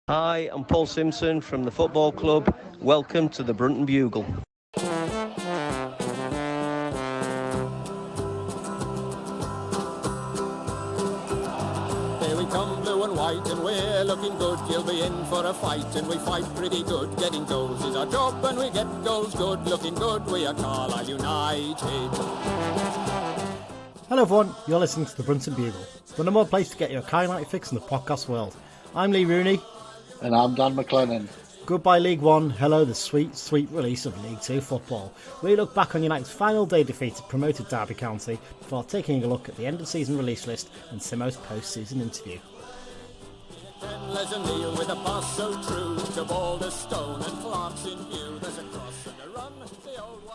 Hi, I'm Paul Simpson from the football club. Welcome to the Brunton Bugle. Here we come, blue and white, and we're looking good. You'll be in for a fight, and we fight pretty good. Getting goals is our job, and we get goals good. Looking good, we are Carlisle United. Hello everyone, you're listening to the Brunton Bugle, the number one place to get your Carlisle United fix in the podcast world. I'm Lee Rooney. And I'm Dan McLennan. Goodbye League One, hello the sweet, sweet release of League Two football. We look back on United's final day defeat at promoted Derby County before taking a look at the end of season release list and Simmo's post-season interview. With a pass so true to Boulder Stone and Clark's in view. There's a cross and a run.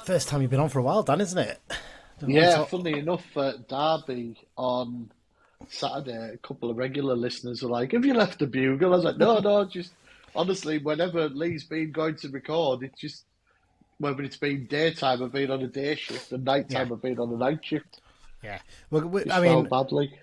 First time you've been on for a while, Dan, isn't it? Yeah, funnily enough, at Derby on Saturday, a couple of regular listeners were like, "Have you left the Bugle?" I was like, no, just honestly, whenever Lee's been going to record, it's just whether it's been daytime, I've been on a day shift, and nighttime, I've been on a night shift. Yeah, Badly.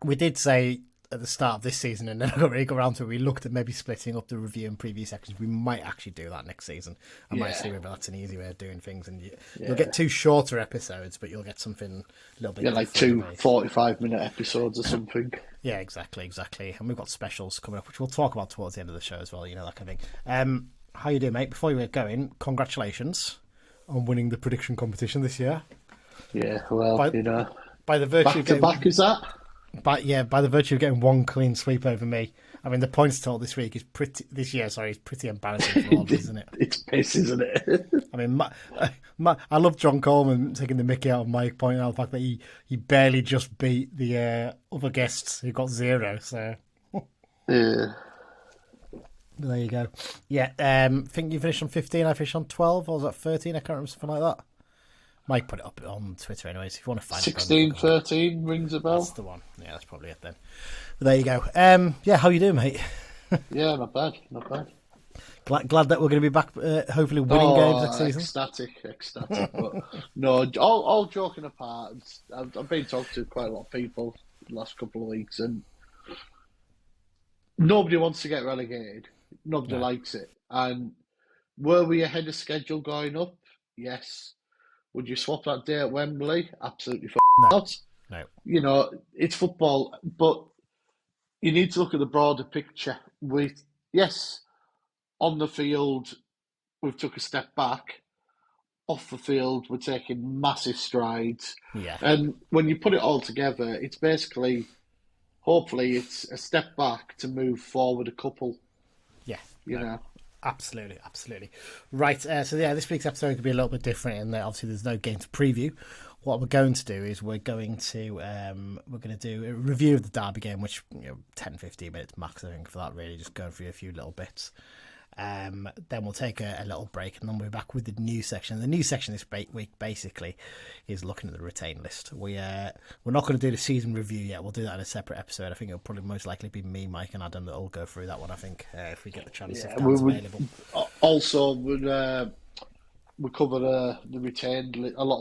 We did say at the start of this season, and never really got around to it, we looked at maybe splitting up the review and preview sections. We might actually do that next season. I might see whether that's an easy way of doing things. And you'll get two shorter episodes, but you'll get something a little bit... Yeah, like two 45-minute episodes or something. Yeah, exactly. And we've got specials coming up, which we'll talk about towards the end of the show as well, that kind of thing. How you doing, mate? Before you get going, congratulations on winning the prediction competition this year. Yeah, well, by the virtue back to back, is that? By the virtue of getting one clean sweep over me. I mean, the points total this year is pretty embarrassing for all, isn't it? It's piss, isn't it? I mean, I love John Coleman taking the mickey out of Mike, pointing out the fact that he barely just beat the other guests who got 0. So yeah, there you go. Yeah, I think you finished on 15. I finished on 12, or was that 13? I can't remember, something like that. Mike put it up on Twitter anyways. If you want to find 16, it, 13 rings a bell. That's the one. Yeah, that's probably it then. But there you go. How you doing, mate? Yeah, not bad. Glad that we're going to be back, hopefully winning games next season. Ecstatic. But no, all joking apart, I've been talking to quite a lot of people the last couple of weeks, and nobody wants to get relegated. Nobody likes it. And were we ahead of schedule going up? Yes. Would you swap that day at Wembley? Absolutely not. No. It's football, but you need to look at the broader picture. On the field, we've took a step back. Off the field, we're taking massive strides. Yeah. And when you put it all together, it's basically, hopefully, it's a step back to move forward a couple. Yeah. You know. Absolutely. Right, this week's episode could be a little bit different in that obviously there's no game to preview. What we're going to do is we're going to do a review of the Derby game, which 10-15 minutes max, I think, for that, really, just going through a few little bits. Then we'll take a little break, and then we'll be back with the news section. The news section this week basically is looking at the retain list. We're not going to do the season review yet. We'll do that in a separate episode. I think it'll probably most likely be me, Mike, and Adam that'll go through that one. I think if we get the chance, if that's available. Also, we cover a lot of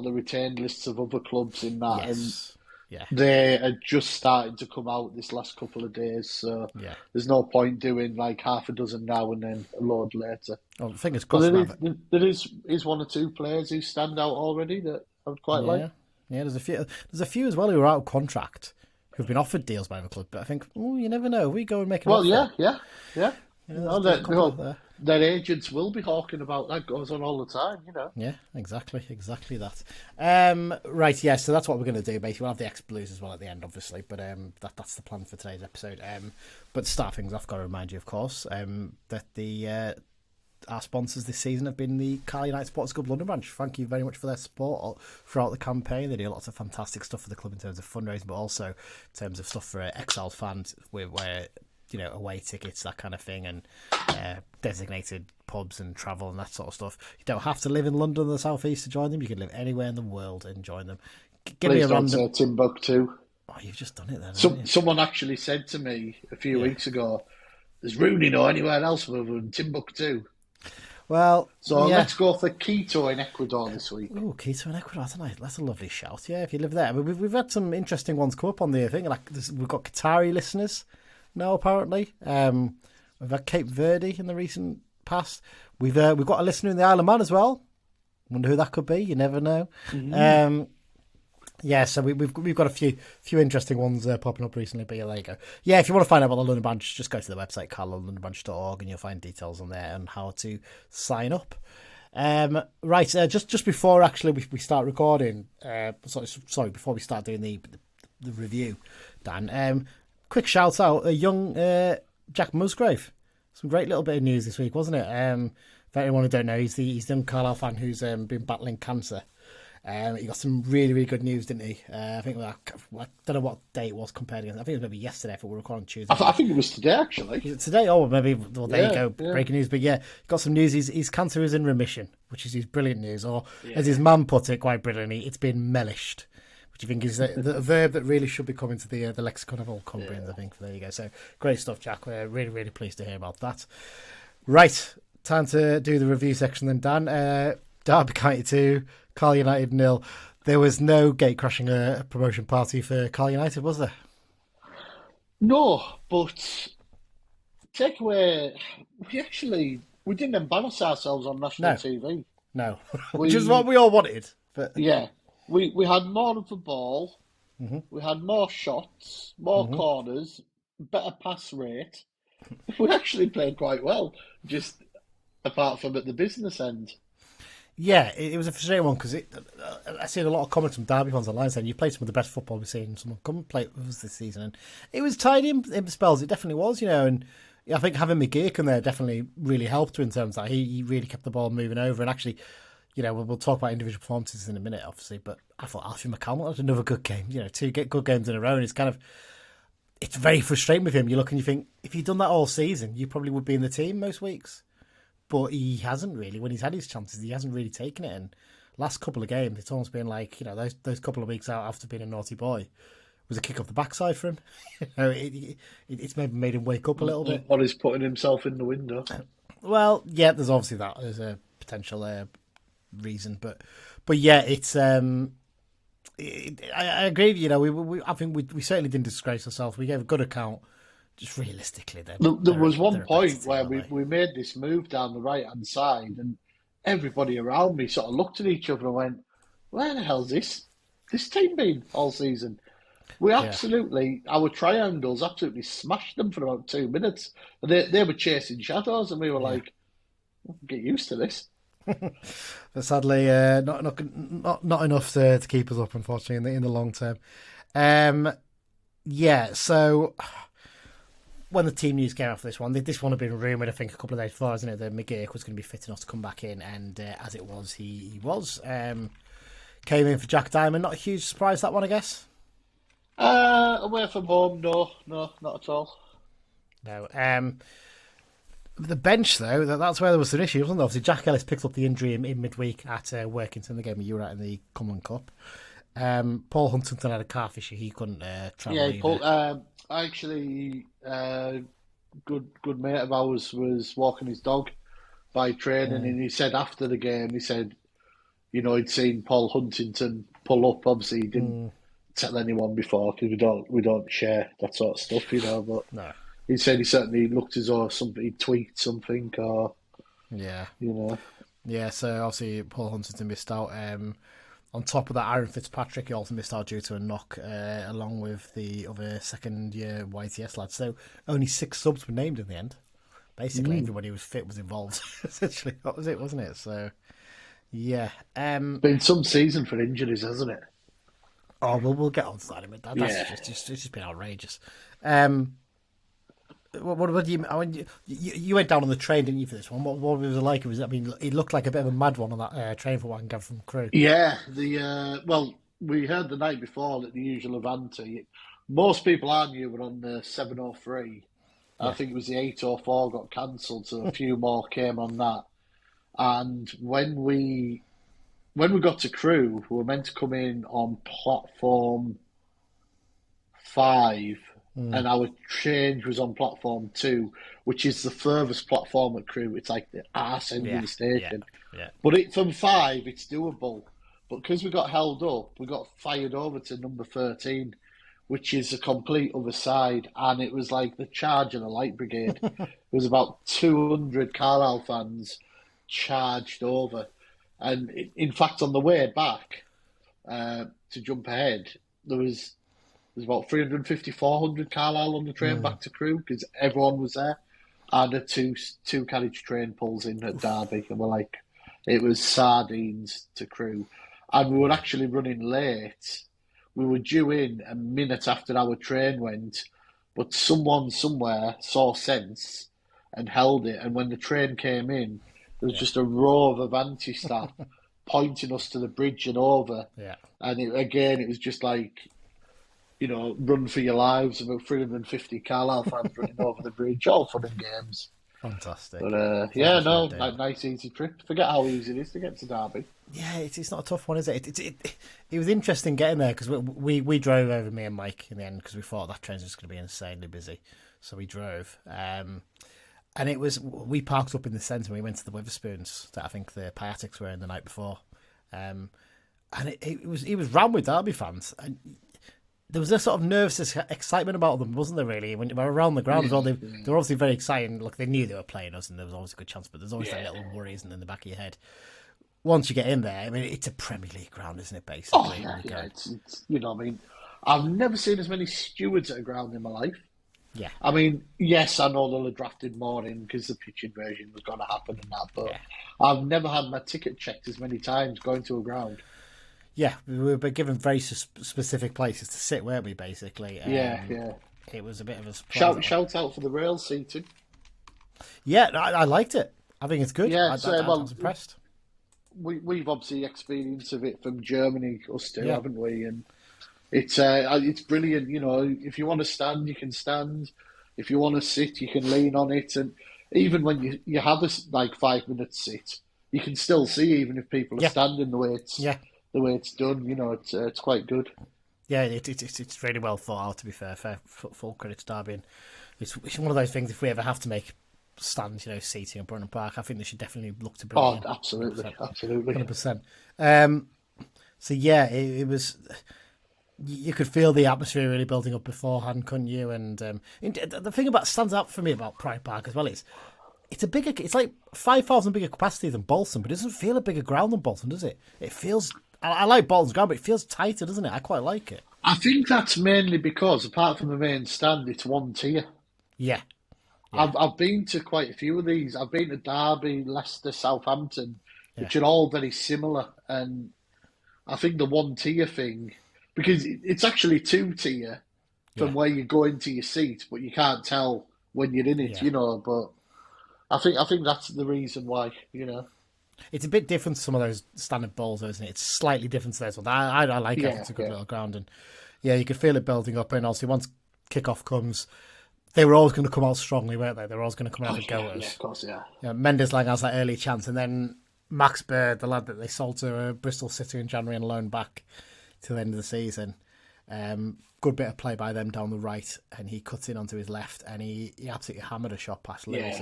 the retained lists of other clubs in that. Yes. And yeah. They are just starting to come out this last couple of days, so there's no point doing like half a dozen now and then a load later. Oh, fingers crossed. There is one or two players who stand out already that I would quite like. Yeah, there's a few as well who are out of contract who've been offered deals by the club, but I think you never know. We go and make an offer. Yeah. Their agents will be hawking about that. Goes on all the time, Yeah, exactly that. Right, yeah. So that's what we're going to do. Basically, we'll have the ex-Blues as well at the end, obviously. But that's the plan for today's episode. But to start things off, got to remind you, of course, that our sponsors this season have been the Carlisle United Sports Club London branch. Thank you very much for their support throughout the campaign. They do lots of fantastic stuff for the club in terms of fundraising, but also in terms of stuff for Exiled fans, where away tickets, that kind of thing, and designated pubs and travel and that sort of stuff. You don't have to live in London or the South East to join them. You can live anywhere in the world and join them. Give me a random... Timbuktu. Oh, you've just done it then. Someone actually said to me a few weeks ago, "Does Rooney know anywhere else other than Timbuktu?" Well, let's go for Quito in Ecuador this week. Oh, Quito in Ecuador tonight. That's a lovely shout. Yeah, if you live there. I mean, we've had some interesting ones come up on the thing. Like we've got Qatari listeners now, apparently, We've had Cape Verde in the recent past. We've got a listener in the Isle of Man as well. Wonder who that could be. You never know. Yeah, so we've got a few interesting ones popping up recently, but yeah, there you go. Yeah, if you want to find out about the London Branch, just go to the website, carlondonbranch.org, and you'll find details on there and how to sign up. Right, just before actually we start recording, sorry, before we start doing the review, Dan, quick shout out, young Jack Musgrave. Some great little bit of news this week, wasn't it? For anyone who don't know, he's the young Carlisle fan who's been battling cancer. He got some really, really good news, didn't he? I think I don't know what day it was compared against. I think it was maybe yesterday, if we were recording Tuesday. I think it was today, actually. Is it today? Oh, maybe. Well, there you go. Yeah. Breaking news. But yeah, got some news. His cancer is in remission, which is his brilliant news. Or as his mum put it quite brilliantly, it's been mellished, which I think is the verb that really should be coming to the lexicon of all Cumbrians, I think. There you go. So great stuff, Jack. We're really, really pleased to hear about that. Right, time to do the review section then, Dan. Derby County 2, Carl United 0. There was no gate crashing a promotion party for Carl United, was there? No, but take away, we didn't embarrass ourselves on national TV. No, which is what we all wanted. But yeah, we had more of the ball, we had more shots, more corners, better pass rate. We actually played quite well, just apart from at the business end. Yeah, it was a frustrating one because I seen a lot of comments from Derby fans online saying you played some of the best football we've seen. Someone come and play with us this season, and it was tidy in spells. It definitely was, and I think having McGeechan there definitely really helped in terms of that he really kept the ball moving over. And actually, we'll talk about individual performances in a minute, obviously. But I thought Alfie McCallum had another good game. Two good games in a row, and it's very frustrating with him. You look and you think if he'd done that all season, you probably would be in the team most weeks. But he hasn't really. When he's had his chances, he hasn't really taken it. And last couple of games, it's almost been like, those couple of weeks out after being a naughty boy was a kick off the backside for him. It's maybe made him wake up a little bit. Or he's putting himself in the window. Well, yeah, there's obviously that as a potential reason. But yeah, it's. I agree with you. I think we certainly didn't disgrace ourselves. We gave a good account. Just realistically, there was one point where we made this move down the right-hand side and everybody around me sort of looked at each other and went, where the hell's this team been all season? We absolutely, our triangles absolutely smashed them for about 2 minutes. They were chasing shadows and we were like, get used to this. But sadly, not enough to keep us up, unfortunately, in the long term. So when the team news came after this one had been rumoured, I think, a couple of days before, isn't it, that McGeechan was going to be fit enough to come back in, and as it was, he was. Came in for Jack Diamond. Not a huge surprise, that one, I guess? Away from home, no, not at all. No. The bench, though, that's where there was an issue, wasn't there? Obviously, Jack Ellis picked up the injury in midweek at Workington, the game you were at in the Cumberland Cup. Paul Huntington had a calf issue; he couldn't travel. Yeah, Paul. Actually, good mate of ours was walking his dog by training, and he said after the game, he'd seen Paul Huntington pull up. Obviously, he didn't tell anyone before because we don't share that sort of stuff, But no. He said he certainly looked as though he tweaked something, or Yeah, so obviously Paul Huntington missed out. On top of that, Aaron Fitzpatrick, he also missed out due to a knock, along with the other second-year YTS lads. So only 6 subs were named in the end. Basically, everybody who was fit was involved. Essentially, that was it, wasn't it? So, yeah. Been some season for injuries, hasn't it? Oh, we'll get on to that in a minute. That's just been outrageous. What do you? I mean, you went down on the train, didn't you, for this one? What was it like? It looked like a bit of a mad one on that train for what I can get from Crewe. Yeah, we heard the night before that the usual Avanti. Most people I knew were on the 703. Yeah. I think it was the 804 got cancelled, so a few more came on that. And when we got to Crewe, we were meant to come in on platform 5. And our change was on platform 2, which is the furthest platform at Crewe. It's like the arse end of the station. Yeah. But from 5, it's doable. But because we got held up, we got fired over to number 13, which is a complete other side, and it was like the charge of the Light Brigade. It was about 200 Carlisle fans charged over, and in fact, on the way back, to jump ahead, there's about 350, 400 Carlisle on the train back to Crewe because everyone was there, and a two carriage train pulls in at Derby, and it was sardines to Crewe, and we were actually running late. We were due in a minute after our train went, but someone somewhere saw sense and held it. And when the train came in, there was just a row of Avanti staff pointing us to the bridge and over. Yeah. And it was just like, run for your lives. About 350 Carlisle fans running over the bridge, all fun and games. Fantastic. But nice easy trip. Forget how easy it is to get to Derby. Yeah, it's not a tough one, is it? It was interesting getting there because we drove over, me and Mike, in the end, because we thought that train's just going to be insanely busy. So we drove. And we parked up in the centre and we went to the Witherspoons that I think the Piatics were in the night before. And it was rammed with Derby fans. And there was a sort of nervous excitement about them, wasn't there, really? When they were around the ground as well, they were obviously very exciting. Look, they knew they were playing us and there was always a good chance, but there's always that little worry, isn't there, in the back of your head. Once you get in there, I mean, it's a Premier League ground, isn't it, basically? Oh, yeah. It's I've never seen as many stewards at a ground in my life. Yeah. I mean, yes, I know they'll have drafted more in because the pitch invasion was going to happen and that, but I've never had my ticket checked as many times going to a ground. Yeah, we were given very specific places to sit, weren't we, basically? Yeah. It was a bit of a surprise. Shout out for the rail seating. Yeah, I liked it. I think it's good. Yeah, I was impressed. We've obviously experienced of it from Germany, us too, haven't we? And it's brilliant. If you want to stand, you can stand. If you want to sit, you can lean on it. And even when you have a 5 minute sit, you can still see even if people are standing the way it's done. It's quite good. Yeah, it's really well thought out. To be fair, full credit to Derby. And it's one of those things. If we ever have to make stands, seating at Brunton Park, I think they should definitely look to bring it in. Absolutely, 100%. So yeah, it was. You could feel the atmosphere really building up beforehand, couldn't you? And the thing about stands out for me about Pride Park as well is it's a bigger. It's like 5,000 bigger capacity than Bolton, but it doesn't feel a bigger ground than Bolton, does it? It feels. I like Bolton's ground, but it feels tighter, doesn't it? I quite like it. I think that's mainly because, apart from the main stand, it's one tier. Yeah. I've been to quite a few of these. I've been to Derby, Leicester, Southampton, which are all very similar. And I think the one tier thing, because it's actually two tier from where you go into your seat, but you can't tell when you're in it, But I think that's the reason why, It's a bit different to some of those standard bowls, isn't it? It's slightly different to those ones. I like it. It's a good little ground. And you could feel it building up. And obviously, once kickoff comes, they were always going to come out strongly, weren't they? They were always going to come out and go at us. Yeah, of course, Mendes Lang has that early chance. And then Max Bird, the lad that they sold to Bristol City in January and loaned back to the end of the season. Good bit of play by them down the right, and he cuts in onto his left, and he absolutely hammered a shot past Lewis.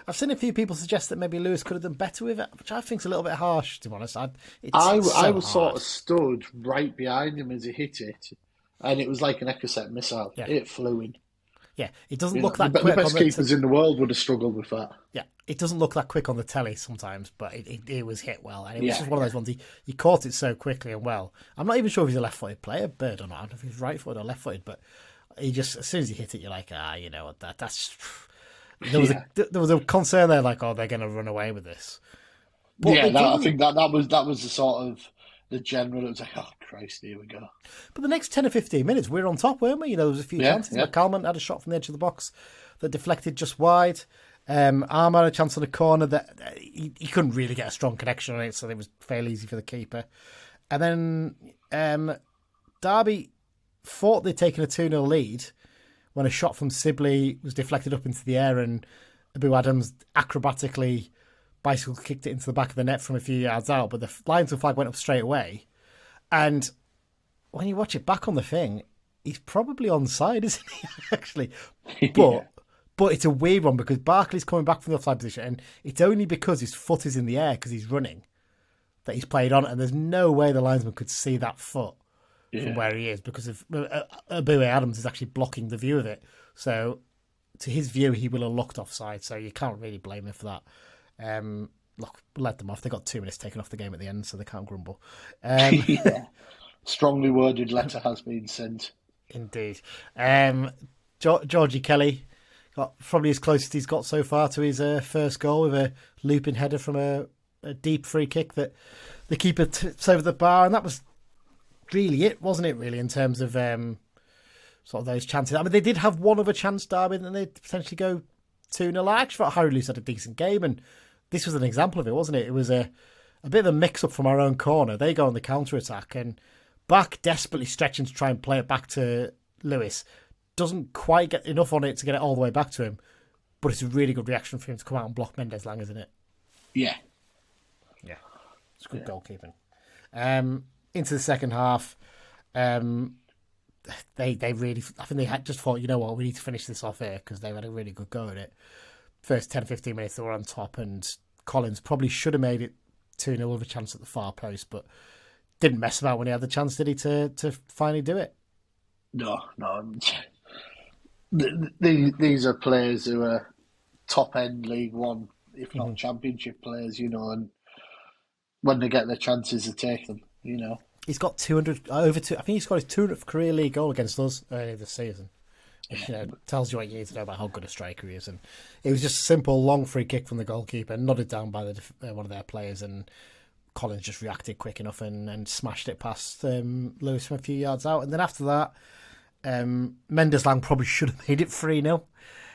I've seen a few people suggest that maybe Lewis could have done better with it, which I think is a little bit harsh, to be honest. I was sort of stood right behind him as he hit it, and it was like an Ecocet missile. Yeah. It flew in. Yeah, it doesn't look that quick. The best keepers in the world would have struggled with that. Yeah, it doesn't look that quick on the telly sometimes, but it was hit well. And it was just one of those ones, he caught it so quickly and well. I'm not even sure if he's a left-footed player, Bird or not. I don't know if he's right-footed or left-footed, but he just, as soon as he hit it, you're like, you know what, that's... There was a concern there, like, they're going to run away with this. But I think that was the sort of... The general, it was like, oh, Christ, here we go. But the next 10 or 15 minutes, we were on top, weren't we? There was a few chances. Kalman had a shot from the edge of the box that deflected just wide. Arm had a chance on the corner that he couldn't really get a strong connection on it, so it was fairly easy for the keeper. And then Derby thought they'd taken a 2-0 lead when a shot from Sibley was deflected up into the air and Abu Adams acrobatically bicycle kicked it into the back of the net from a few yards out, but the linesman flag went up straight away. And when you watch it back on the thing, he's probably onside, isn't he? Actually, but it's a weird one because Barkley's coming back from the offside position, and it's only because his foot is in the air because he's running that he's played on it, and there's no way the linesman could see that foot from where he is because of Abu Adams is actually blocking the view of it. So to his view, he will have looked offside. So you can't really blame him for that. Look, let them off. They got 2 minutes taken off the game at the end, so they can't grumble. Strongly worded letter has been sent. Indeed. Georgie Kelly got probably as close as he's got so far to his first goal with a looping header from a deep free kick that the keeper tips over the bar, and that was really it, wasn't it? Really, in terms of sort of those chances. I mean, they did have one other chance, Derby, and they'd potentially go 2-0. I actually thought Harry Lewis had a decent game, and this was an example of it, wasn't it? It was a bit of a mix-up from our own corner. They go on the counter-attack, and Back desperately stretching to try and play it back to Lewis. Doesn't quite get enough on it to get it all the way back to him, but it's a really good reaction for him to come out and block Mendes Lang, isn't it? Yeah. Yeah. It's good goalkeeping. Into the second half, they really, I think they had just thought, you know what, we need to finish this off here because they had a really good go at it. First 10-15 minutes they were on top, and Collins probably should have made it 2-0 with a chance at the far post, but didn't mess about when he had the chance, did he, to finally do it? No. These are players who are top-end League One, if not Championship players, and when they get their chances, they take them, He's got 200, I think he's got his 200th career league goal against us earlier this season. Which, tells you what you need to know about how good a striker he is. And it was just a simple, long free kick from the goalkeeper, nodded down by one of their players, and Collins just reacted quick enough and smashed it past Lewis from a few yards out. And then after that, Mendes Lang probably should have made it 3-0.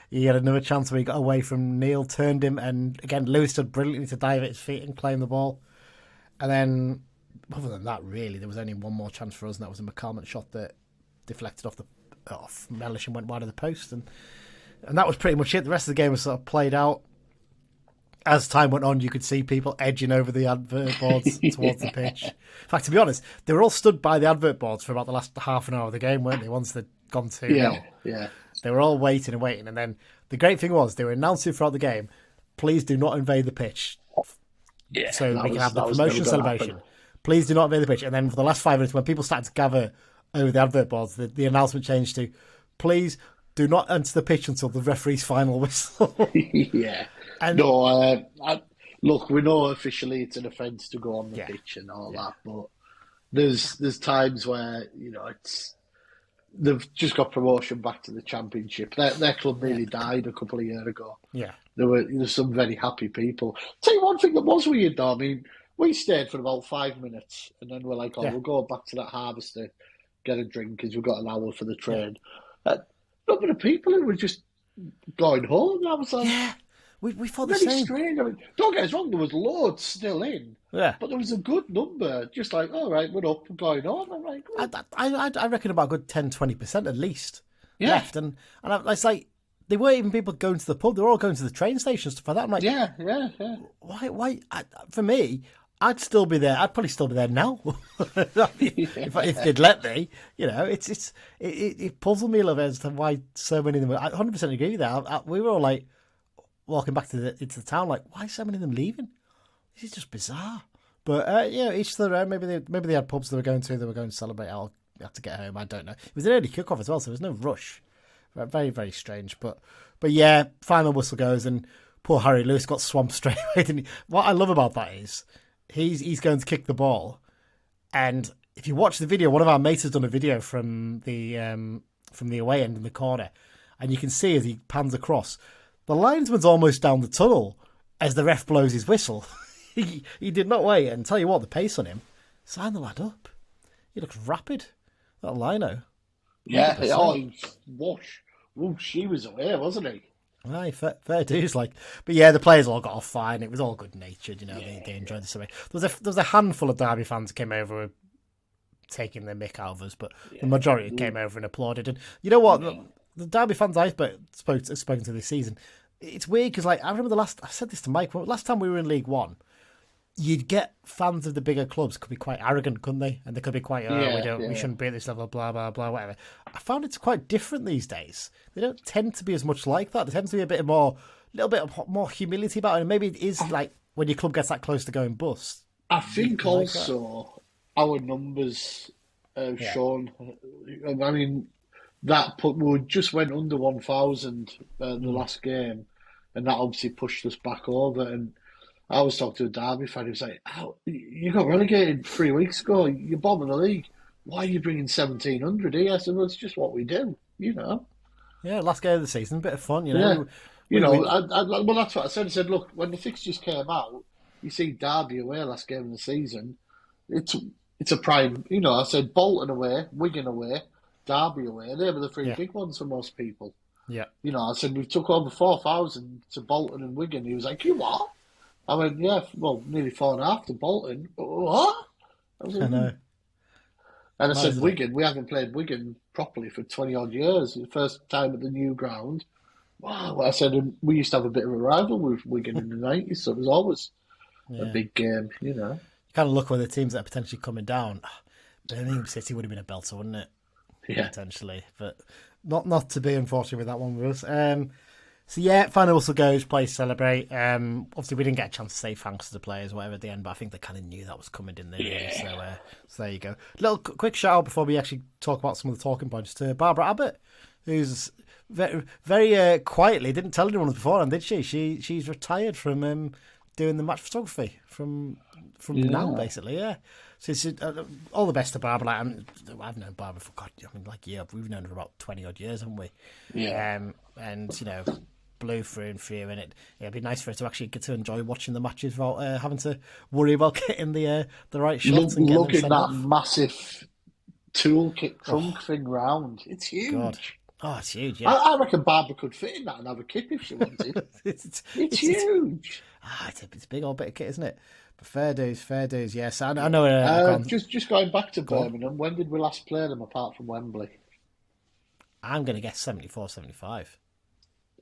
He had another chance where he got away from Neil, turned him, and again, Lewis stood brilliantly to dive at his feet and claim the ball. And then, other than that, really, there was only one more chance for us, and that was a McCalmont shot that deflected off Mellish and went wide of the post, and that was pretty much it. The rest of the game was sort of played out. As time went on, you could see people edging over the advert boards towards the pitch. In fact, to be honest, they were all stood by the advert boards for about the last half an hour of the game, weren't they? Once they'd gone 2-0. Yeah. They were all waiting, and then the great thing was they were announcing throughout the game, please do not invade the pitch. Yeah, so we can have the promotion celebration. Please do not invade the pitch. And then for the last 5 minutes, when people started to gather over the advert boards, the announcement changed to, please do not enter the pitch until the referee's final whistle. Yeah. And look, we know officially it's an offence to go on the pitch and all that, but there's times where, they've just got promotion back to the Championship. Their club nearly died a couple of years ago. Yeah. There's some very happy people. Tell you one thing that was weird though, I mean, we stayed for about 5 minutes and then we're like, we'll go back to that Harvester, get a drink because we've got an hour for the train. Number of people who were just going home. And I was like, we thought the really same. strange. I mean, don't get us wrong, there was loads still in. Yeah. But there was a good number, just like, all right, we're up and going on. I'm like, I reckon about a good 10-20% at least left. And it's like, they weren't even people going to the pub, they were all going to the train station, stuff like that. I'm like, yeah. Why? For me, I'd still be there. I'd probably still be there now if they'd let me. It puzzled me a little bit as to why so many of them. I 100% agree with that. We were all like walking back into the town, like, why so many of them leaving? This is just bizarre. But each to their own. Maybe they had pubs they were going to celebrate. I'll have to get home. I don't know. It was an early kickoff as well, so there was no rush. Very, very strange. But yeah, final whistle goes, and poor Harry Lewis got swamped straight away. Didn't he? What I love about that is, he's going to kick the ball, and if you watch the video, one of our mates has done a video from the away end in the corner, and you can see as he pans across, the linesman's almost down the tunnel as the ref blows his whistle. he did not wait, and tell you what, the pace on him, sign the lad up. He looks rapid, that lino. Yeah, whoosh, he was away, wasn't he? Aye, fair dues, but yeah, the players all got off fine. It was all good natured, They enjoyed the survey. There was a handful of Derby fans who came over taking their mick out of us, but the majority came over and applauded. And you know what? The Derby fans I've spoken to this season, it's weird because I remember I said this to Mike, last time we were in League One, you'd get fans of the bigger clubs could be quite arrogant, couldn't they? And they could be quite, we shouldn't be at this level, blah, blah, blah, whatever. I found it's quite different these days. They don't tend to be as much like that. There tends to be a little bit more humility about it. And maybe it is like when your club gets that close to going bust. I think also our numbers Sean. I mean, we just went under 1,000 the last game, and that obviously pushed us back over. And I was talking to a Derby fan. He was like, "Oh, you got relegated 3 weeks ago. You're bottom of the league. Why are you bringing 1,700 here?" I said, "Well, it's just what we do, you know." Yeah, last game of the season, bit of fun, you know. Yeah. Well, that's what I said. I said, look, when the fixtures came out, you see Derby away last game of the season. It's a prime, you know. I said Bolton away, Wigan away, Derby away. They were the three big ones for most people. Yeah. You know, I said we took over 4,000 to Bolton and Wigan. He was like, "You what?" I went, "Yeah, well, nearly 4.5 to Bolton." What? I know. And I said, Wigan, we haven't played Wigan properly for 20 odd years. The first time at the new ground. Wow. I said, and we used to have a bit of a rival with Wigan in the 90s, so it was always a big game, you know. You kind of look where the teams that are potentially coming down. Birmingham City would have been a belter, wouldn't it? Yeah. Potentially. But not to be, unfortunately, with that one with us. So yeah, final whistle goes, play, celebrate. Obviously, we didn't get a chance to say thanks to the players, or whatever, at the end, but I think they kind of knew that was coming, didn't they? Yeah. So there you go. Little quick shout out before we actually talk about some of the talking points to Barbara Abbott, who's very, very quietly didn't tell anyone beforehand, did she? She's retired from doing the match photography from now, basically. Yeah. So it's, all the best to Barbara. I've known Barbara for we've known her for about 20 odd years, haven't we? Yeah. And you know, blew through and through, and it'd be nice for her to actually get to enjoy watching the matches without having to worry about getting the right shots. Look at that massive toolkit trunk thing round. It's huge. God. Oh, it's huge. Yeah. I reckon Barbara could fit in that and have a kip if she wanted. it's huge. It's a big old bit of kit, isn't it? But fair dues. Yes, I know. Just going back to Birmingham, when did we last play them apart from Wembley? I'm going to guess 74, 75.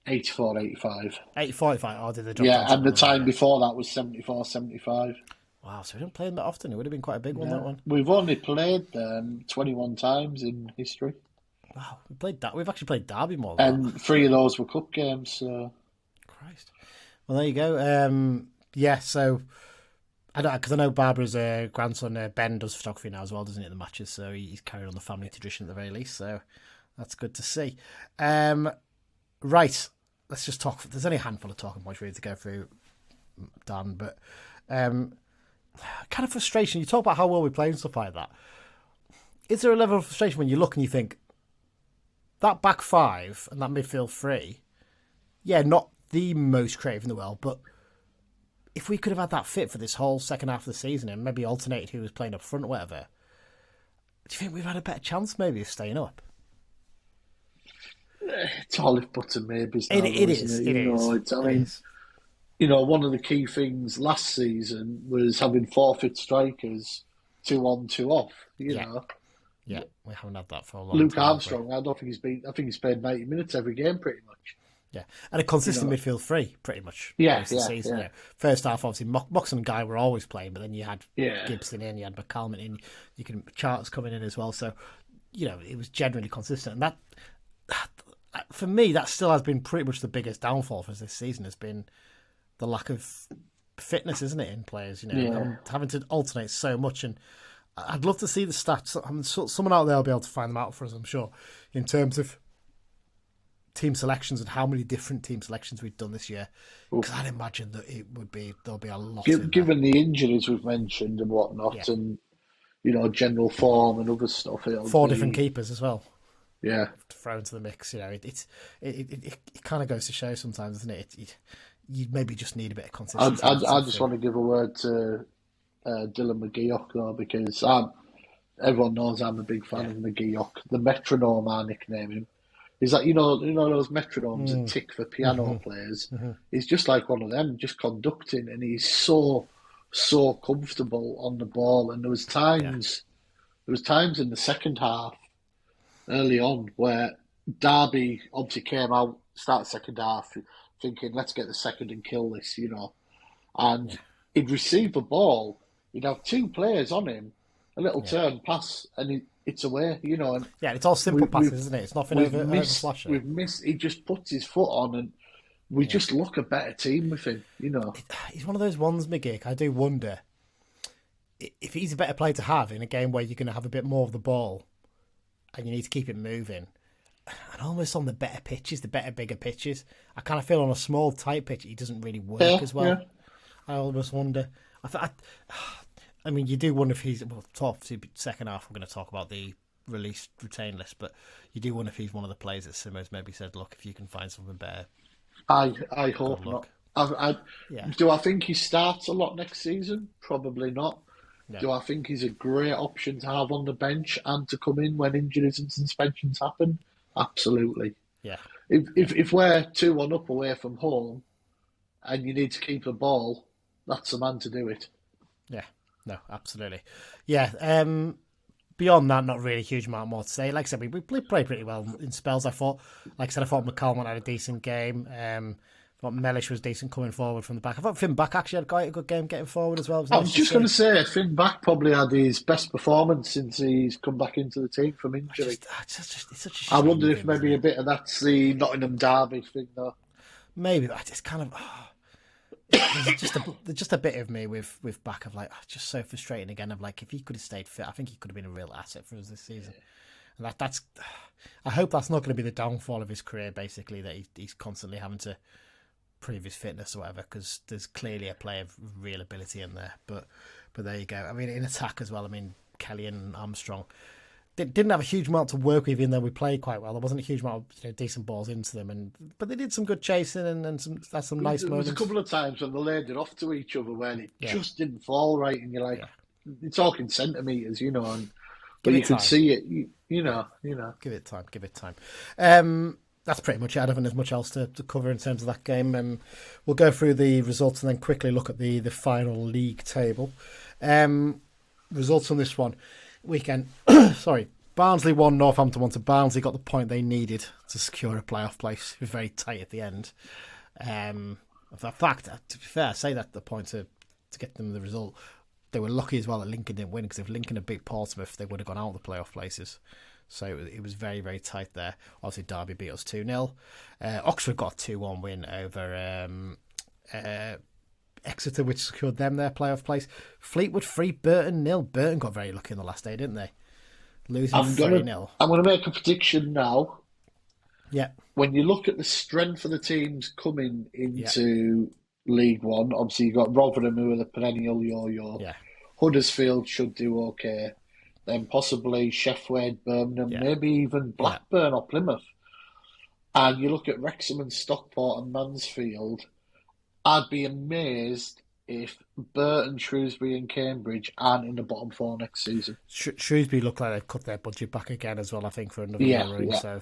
84, 85. 84, 85. Oh, did they drop? Yeah, and the time before that was 74, 75. Wow, so we didn't play them that often. It would have been quite a big one, that one. We've only played them 21 times in history. Wow, we've actually played Derby more than that. 3 of those were cup games, so... Christ. Well, there you go. Yeah, so... I know Barbara's grandson, Ben, does photography now as well, doesn't he, at the matches, so he's carrying on the family tradition at the very least, so that's good to see. Right, let's just talk. There's only a handful of talking points really to go through, Dan, but kind of frustration. You talk about how well we play and stuff like that. Is there a level of frustration when you look and you think, that back five and that midfield three, yeah, not the most creative in the world, but if we could have had that fit for this whole second half of the season and maybe alternated who was playing up front or whatever, do you think we've had a better chance maybe of staying up? It's all if but and maybes. It is. You know, one of the key things last season was having forfeit strikers 2 on, 2 off. You know. Yeah, we haven't had that for a long time. Luke Armstrong, I think he's played 90 minutes every game pretty much. Yeah, and a consistent midfield three, pretty much. Season. Yeah. First half, obviously, Moxon and Guy were always playing, but then you had Gibson in, you had McCallum in, Charters coming in as well. So, you know, it was generally consistent. And that for me, that still has been pretty much the biggest downfall for us this season, has been the lack of fitness, isn't it, in players? You know, having to alternate so much. And I'd love to see the stats. I mean, someone out there will be able to find them out for us, I'm sure, in terms of team selections and how many different team selections we've done this year. Because I'd imagine that there'll be a lot. Given the injuries we've mentioned and whatnot, and general form and other stuff. 4 different keepers as well. Yeah, to throw into the mix. You know, it kind of goes to show sometimes, doesn't it? You maybe just need a bit of consistency. I just want to give a word to Dylan McGeoch though, because everyone knows I'm a big fan of McGeoch. The metronome, I nickname him. He's like, those metronomes that tick for piano players. He's just like one of them, just conducting, and he's so comfortable on the ball. And there was times in the second half, early on, where Derby obviously came out, start second half, thinking, let's get the second and kill this, And he'd receive the ball, he'd have 2 players on him, a little turn pass, and it's away, And it's all simple passes, isn't it? It's nothing over flashy. We've missed. He just puts his foot on, and we just look a better team with him. He's one of those ones, McGeek. I do wonder. if he's a better player to have in a game where you're going to have a bit more of the ball and you need to keep it moving, and almost on the better pitches, the better, bigger pitches, I kind of feel on a small, tight pitch, he doesn't really work as well. Yeah. I almost wonder. I mean, you do wonder if he's... Well, second half, we're going to talk about the released retain list, but you do wonder if he's one of the players that Simmo's maybe said, look, if you can find something better. I hope not. Do I think he starts a lot next season? Probably not. No. Do I think he's a great option to have on the bench and to come in when injuries and suspensions happen? Absolutely. Yeah. If we're 2-1 up away from home and you need to keep the ball, that's the man to do it. Yeah. No, absolutely. Yeah. Beyond that, not really a huge amount more to say. Like I said, we played pretty well in spells, I thought. Like I said, I thought McCallum had a decent game. I thought Mellish was decent coming forward from the back. I thought Finn Back actually had quite a good game getting forward as well. I was just going to say, Finn Back probably had his best performance since he's come back into the team from injury. I wonder if maybe a bit of that's the Nottingham Derby thing, though. Maybe, but it's kind of... There's just a bit of me with Back of like, just so frustrating again of like, if he could have stayed fit, I think he could have been a real asset for us this season. And that's I hope that's not going to be the downfall of his career, basically, that he's constantly having to prove his fitness or whatever, because there's clearly a player of real ability in there. But there you go. I mean, in attack as well, I mean, Kelly and Armstrong didn't have a huge amount to work with, even though we played quite well. There wasn't a huge amount of decent balls into them, but they did some good chasing and some nice moments. There was a couple of times when they laid it off to each other when it just didn't fall right, and you're like, you're talking centimetres, but you could see it, you know. Give it time. That's pretty much it. I don't think there's much else to cover in terms of that game. We'll go through the results and then quickly look at the final league table. Results on this one. Weekend, sorry, Barnsley won, Northampton won. Barnsley got the point they needed to secure a playoff place. It was very tight at the end. In fact, to be fair, I say that the point to get them the result. They were lucky as well that Lincoln didn't win, because if Lincoln had beat Portsmouth, they would have gone out of the playoff places. So it was very, very tight there. Obviously, Derby beat us 2-0. Oxford got a 2-1 win over Exeter, which secured them their playoff place. Fleetwood 3, Burton 0. Burton got very lucky on the last day, didn't they? Losing 3-0. I'm going to make a prediction now. Yeah. When you look at the strength of the teams coming into League One, obviously you've got Rotherham, who are the perennial yo-yo. Yeah. Huddersfield should do okay. Then possibly Sheffield, Birmingham, maybe even Blackburn or Plymouth. And you look at Wrexham and Stockport and Mansfield, I'd be amazed if Burton, Shrewsbury and Cambridge aren't in the bottom four next season. Shrewsbury look like they've cut their budget back again as well, I think, for another year. Yeah. So,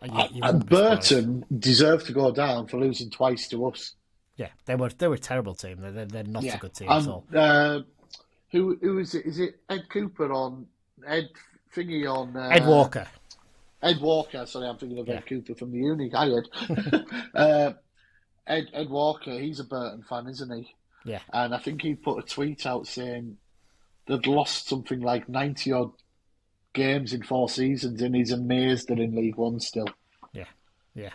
and Burton deserve to go down for losing twice to us. Yeah, they were a terrible team. They're not a good team at all. Who is it? Is it Ed Cooper on... Ed Thingy on... Ed Walker. Ed Walker, sorry, I'm thinking of Ed Cooper from the uni. Hi, Ed. Ed Walker, he's a Burton fan, isn't he? Yeah. And I think he put a tweet out saying they'd lost something like 90-odd games in 4 seasons, and he's amazed they're in League One still. Yeah.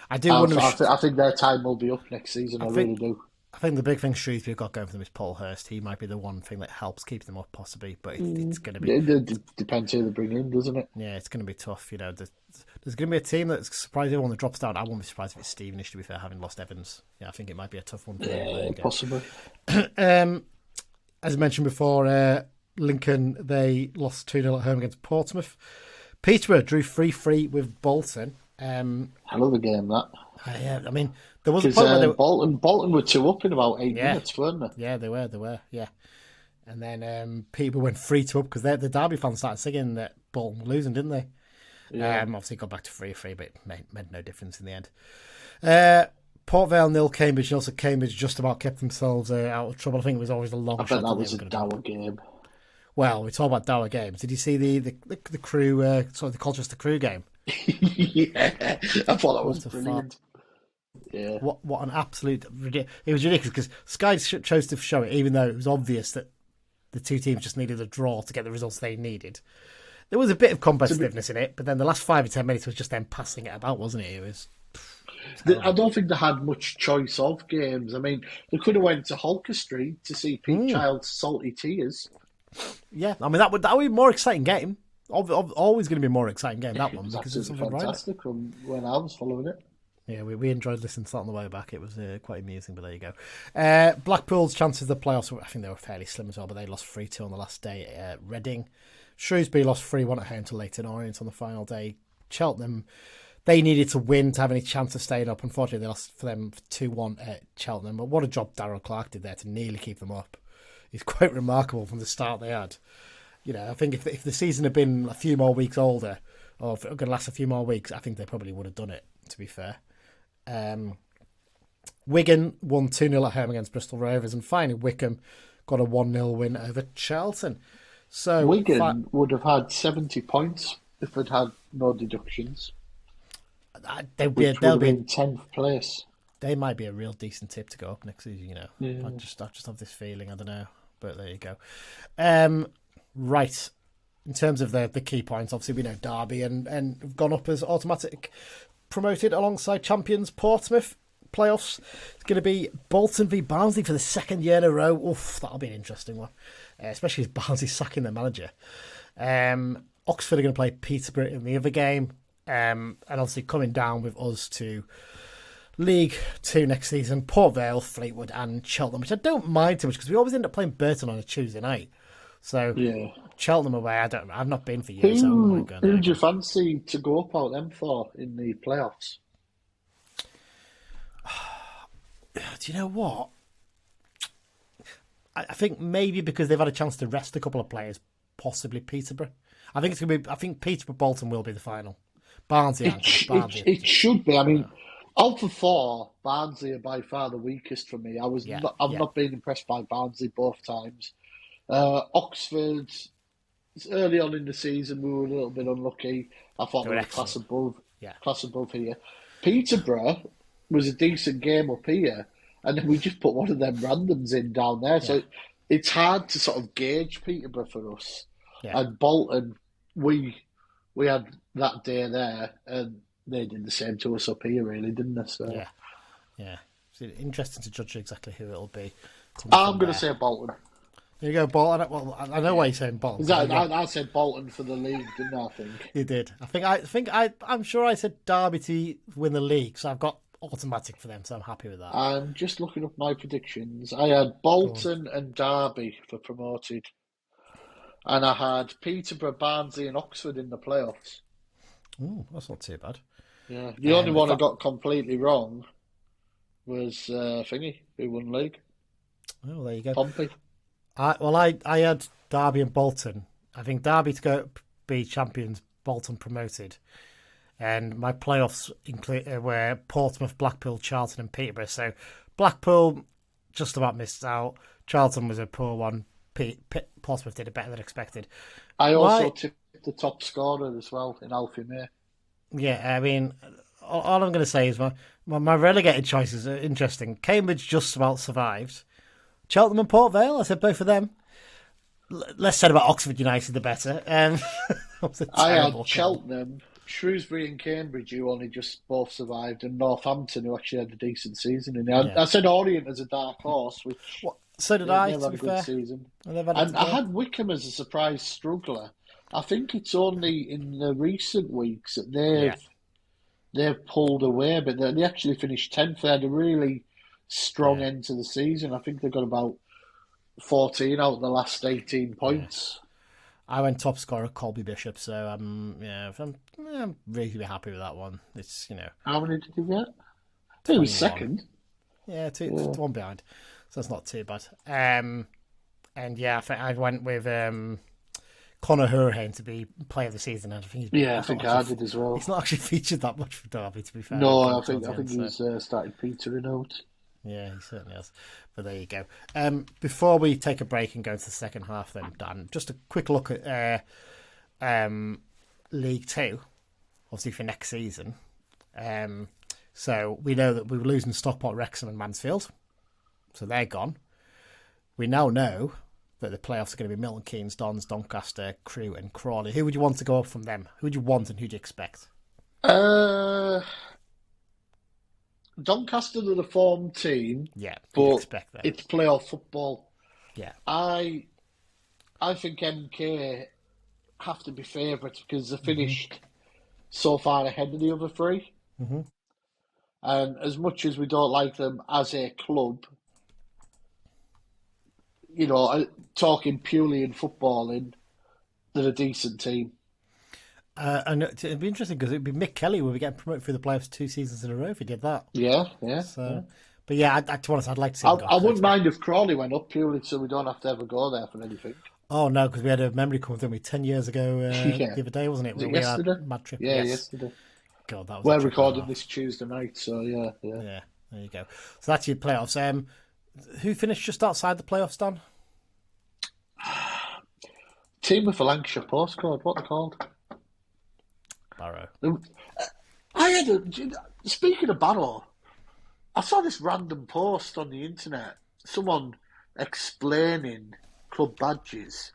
I think their time will be up next season, I really do. I think the big thing Shrewsbury got going for them is Paul Hurst. He might be the one thing that helps keep them up, possibly, but it's going to be... It depends who they bring in, doesn't it? Yeah, it's going to be tough. There's going to be a team that's surprised everyone that drops down. I won't be surprised if it's Stevenage, to be fair, having lost Evans. Yeah, I think it might be a tough one for them. Possibly. As I mentioned before, Lincoln, they lost 2-0 at home against Portsmouth. Peterborough drew 3-3 with Bolton. Hell of a game, that. Yeah, I mean, there was a point where Bolton were 2-up in about 8 minutes, weren't they? Yeah, they were, yeah. And then Peterborough went 3-2 up because the Derby fans started singing that Bolton were losing, didn't they? Yeah. Obviously got back to 3-3, but it made no difference in the end. Port Vale 0, Cambridge. Also, Cambridge just about kept themselves out of trouble. I think it was always a long shot. I bet that was a dour game. Well, we talk about dour games. Did you see the Crew, the Colchester Crew game? Yeah, I thought that was brilliant. Yeah. What an absolute ridiculous! It was ridiculous because Sky chose to show it, even though it was obvious that the two teams just needed a draw to get the results they needed. There was a bit of competitiveness in it, but then the last 5 or 10 minutes was just them passing it about, wasn't it? It was. I don't think they had much choice of games. I mean, they could have went to Holker Street to see Pete Child's Salty Tears. Yeah, I mean that would be a more exciting game. Always going to be a more exciting game, that one, because there's something fantastic from when I was following it. Yeah, we enjoyed listening to that on the way back. It was quite amusing, but there you go. Blackpool's chances of the playoffs, I think they were fairly slim as well, but they lost 3-2 on the last day. Reading. Shrewsbury lost 3-1 at home to Leyton Orient on the final day. Cheltenham, they needed to win to have any chance of staying up. Unfortunately, they lost for them 2-1 at Cheltenham. But what a job Darryl Clark did there to nearly keep them up. It's quite remarkable from the start they had. You know, I think if the season had been a few more weeks older, or if it was going to last a few more weeks, I think they probably would have done it, to be fair. Wigan won 2-0 at home against Bristol Rovers, and finally Wycombe got a 1-0 win over Charlton. So Wigan would have had 70 points if it had no deductions. They'll be in 10th place. They might be a real decent tip to go up next season, you know. Yeah. I just have this feeling, I don't know. But there you go. Right. In terms of the key points, obviously we know Derby and have gone up as automatic promoted alongside champions Portsmouth. Playoffs. It's going to be Bolton v Barnsley for the second year in a row. Oof, that'll be an interesting one. Especially as Barnsley's sacking their manager. Oxford are going to play Peterborough in the other game. And obviously coming down with us to League 2 next season, Port Vale, Fleetwood and Cheltenham, which I don't mind too much because we always end up playing Burton on a Tuesday night. So yeah. Cheltenham away, I've not been for years. Who do you fancy to go up out them for in the playoffs? Do you know what? I think maybe because they've had a chance to rest a couple of players, possibly Peterborough. I think it's going to be. I think Peterborough Bolton will be the final. Barnsley. It should be. I mean, out of 4, Barnsley are by far the weakest for me. I've not been impressed by Barnsley both times. Oxford, early on in the season, we were a little bit unlucky. I thought they were class above here. Peterborough was a decent game up here, and then we just put one of them randoms in down there. Yeah. So it's hard to sort of gauge Peterborough for us. Yeah. And Bolton, we had that day there, and they did the same to us up here, really, didn't they? So yeah. It's interesting to judge exactly who it'll be. I'm going to say Bolton. There you go, Bolton. Well, I know why you're saying Bolton. I said Bolton for the league, didn't I? think you did. I'm sure I said Derby to win the league, so I've got automatic for them, so I'm happy with that. I'm just looking up my predictions. I had Bolton and Derby for promoted, and I had Peterborough, Barnsley, and Oxford in the playoffs. Oh, that's not too bad. Yeah, the only one I got completely wrong was Thingy, who won league. Oh, there you go. Pompey. I had Derby and Bolton. I think Derby to go be champions, Bolton promoted. And my playoffs were Portsmouth, Blackpool, Charlton and Peterborough. So Blackpool just about missed out. Charlton was a poor one. Portsmouth did it better than expected. I also tipped the top scorer as well in Alfie May. Yeah, I mean, all I'm going to say is my relegated choices are interesting. Cambridge just about survived. Cheltenham and Port Vale, I said both of them. Less said about Oxford United, the better. I had Cheltenham, Shrewsbury and Cambridge, who only just both survived, and Northampton, who actually had a decent season. I said Orient as a dark horse, which so did I. To be fair, season. And I had Wycombe as a surprise struggler. I think it's only in the recent weeks that they've pulled away, but they actually finished 10th. They had a really strong end to the season. I think they got about 14 out of the last 18 points. I went top scorer Colby Bishop, so I'm really happy with that one. It's how many did you get? He was second. Yeah, one behind, so that's not too bad. And I think I went with Conor Hourihane to be player of the season. And I think I did as well. He's not actually featured that much for Derby, to be fair. No, I think he's started petering out. Yeah, he certainly has. But there you go. Before we take a break and go into the second half, then Dan, just a quick look at League 2, obviously for next season. So we know that we were losing Stockport, Wrexham, and Mansfield, so they're gone. We now know that the playoffs are going to be Milton Keynes, Dons, Doncaster, Crewe, and Crawley. Who would you want to go up from them? Who would you want and who do you expect? Doncaster are the form team, yeah, but expect that. It's playoff football. Yeah, I I think MK have to be favourites because they finished so far ahead of the other three. Mm-hmm. And as much as we don't like them as a club, talking purely in footballing, they're a decent team. And it'd be interesting because it'd be Mick Kelly will be getting promoted through the playoffs 2 seasons in a row if he did that. Yeah. So, but yeah, to be honest, I'd like to see him go. I wouldn't mind if Crawley went up purely so we don't have to ever go there for anything. Oh no, because we had a memory come through me 10 years ago the other day, wasn't it? Was it we yesterday? had mad trip. Yeah, yes. yesterday. God, that was. We're recording this Tuesday night, so yeah. Yeah, there you go. So that's your playoffs. Who finished just outside the playoffs, Dan? Team with a Lancashire postcode. What they called? Barrow. Speaking of Barrow, I saw this random post on the internet. Someone explaining club badges.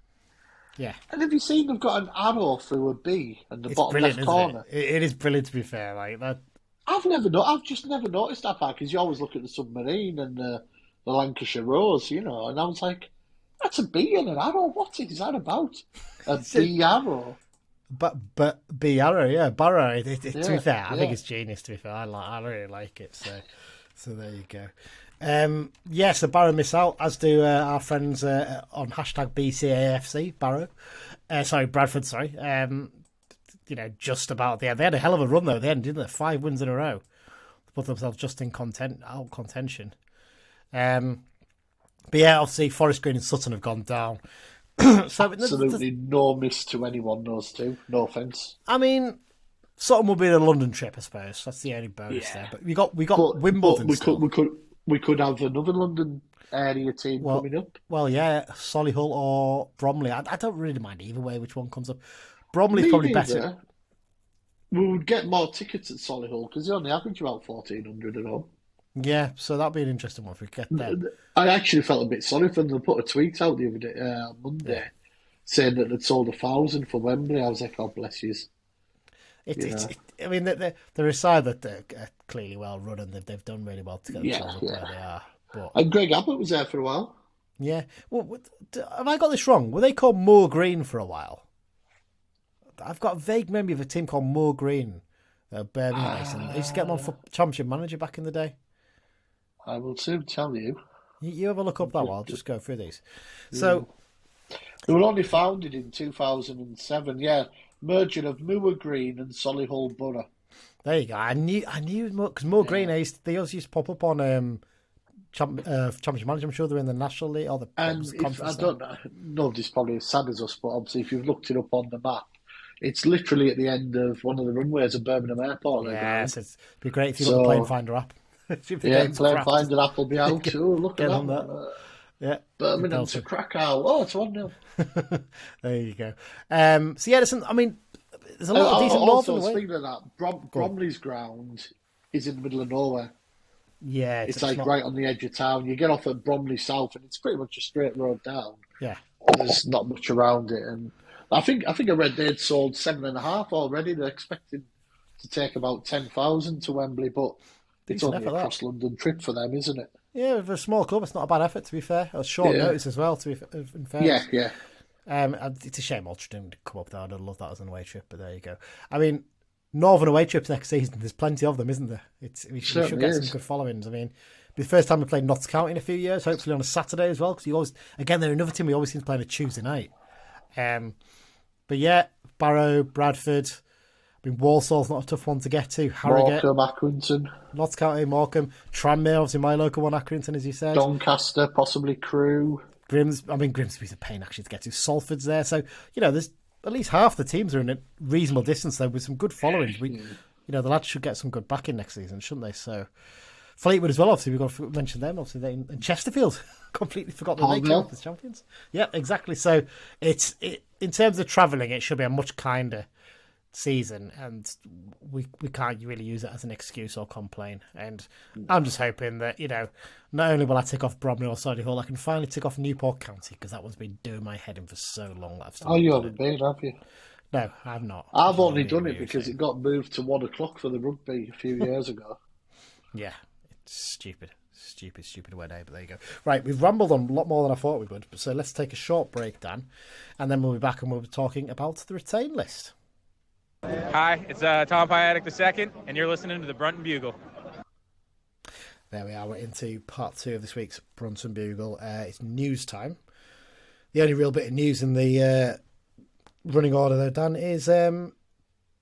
Yeah. And have you seen they've got an arrow through a B in the bottom left corner? It is brilliant, to be fair. Like that. I've just never noticed that part because you always look at the submarine and the Lancashire Rose, and I was like, that's a B and an arrow. What is that about? A B arrow. But B arrow, yeah, Barrow. To be fair, I think it's genius. To be fair, I really like it. So there you go. So Barrow miss out, as do our friends on hashtag BCAFC, Barrow. Bradford, sorry. Just about there. They had a hell of a run, though, at the end, didn't they? 5 wins in a row. They put themselves just in contention. But yeah, obviously, Forest Green and Sutton have gone down. So absolutely no miss to anyone, those two. No offence. I mean, Sutton will be the London trip, I suppose. That's the only bonus there. But we got Wimbledon. We could have another London area team coming up. Well, yeah, Solihull or Bromley. I don't really mind either way which one comes up. Bromley's probably better. We would get more tickets at Solihull because they only average about 1,400 at home. Yeah, so that'd be an interesting one if we get there. I actually felt a bit sorry for them. They put a tweet out the other day, Monday, saying that they'd sold 1,000 for Wembley. I was like, God bless you. I mean, they're a side that they're clearly well run and they've done really well to get themselves up where they are. But... And Greg Abbott was there for a while. Yeah. Well, have I got this wrong? Were they called Moor Green for a while? I've got a vague memory of a team called Moor Green, Birmingham based. They used to get them on for Championship Manager back in the day. I will soon tell you. You have a look up that one. I'll just go through these. So they were only founded in 2007. Yeah, merger of Moor Green and Solihull Borough. There you go. I knew because Moor Green they always used to pop up on Championship Manager. I'm sure they're in the National League or the conference. I don't know. Nobody's probably as sad as us, but obviously if you've looked it up on the map, it's literally at the end of one of the runways of Birmingham Airport. Yes, it'd be great if you got the Plane Finder app. Plane Finder app will be out. Oh, look at that. Yeah, Birmingham to Krakow. Oh, it's 1-0. There you go. Listen, I mean, there's a lot of decent also, northern speaking of that, Bromley's ground is in the middle of nowhere. Yeah, it's like right on the edge of town. You get off at Bromley South, and it's pretty much a straight road down. Yeah, there's not much around it, and I think I read they'd sold 7.5 already. They're expecting to take about 10,000 to Wembley, but it's only a cross-London trip for them, isn't it? Yeah, for a small club, it's not a bad effort, to be fair. It was short notice as well, to be fair. Yeah. It's a shame Ulster didn't come up there. I'd love that as an away trip, but there you go. I mean, Northern away trips next season, there's plenty of them, isn't there? We should get some good followings. I mean, it'll be the first time we played Notts County in a few years, hopefully on a Saturday as well, because they're another team we always seem to play on a Tuesday night. But yeah, Barrow, Bradford... I mean, Walsall's not a tough one to get to. Harrogate, Morecambe, Accrington. Notts County, Morecambe. Tranmere, obviously my local one, Accrington, as you said. Doncaster, possibly Crewe. Grimsby's a pain actually to get to. Salford's there. So, there's at least half the teams are in a reasonable distance there with some good followings. The lads should get some good backing next season, shouldn't they? So, Fleetwood as well, obviously, we've got to mention them. Obviously, and Chesterfield. Completely forgot that they came up as champions. Yeah, exactly. So, in terms of travelling, it should be a much kinder season, and we can't really use it as an excuse or complain. And I'm just hoping that not only will I tick off Bromley or Solihull, I can finally tick off Newport County, because that one's been doing my head in for so long. You haven't been, have you? No, I've not. I've only done it because it got moved to 1 o'clock for the rugby a few years ago. Yeah, it's stupid. Stupid away day, but there you go. Right, we've rambled on a lot more than I thought we would, so let's take a short break, Dan, and then we'll be back and we'll be talking about the retain list. Hi, it's Tom Piatic II, and you're listening to the Brunton Bugle. There we are, we're into part 2 of this week's Brunton Bugle. It's news time. The only real bit of news in the running order, though, Dan, is the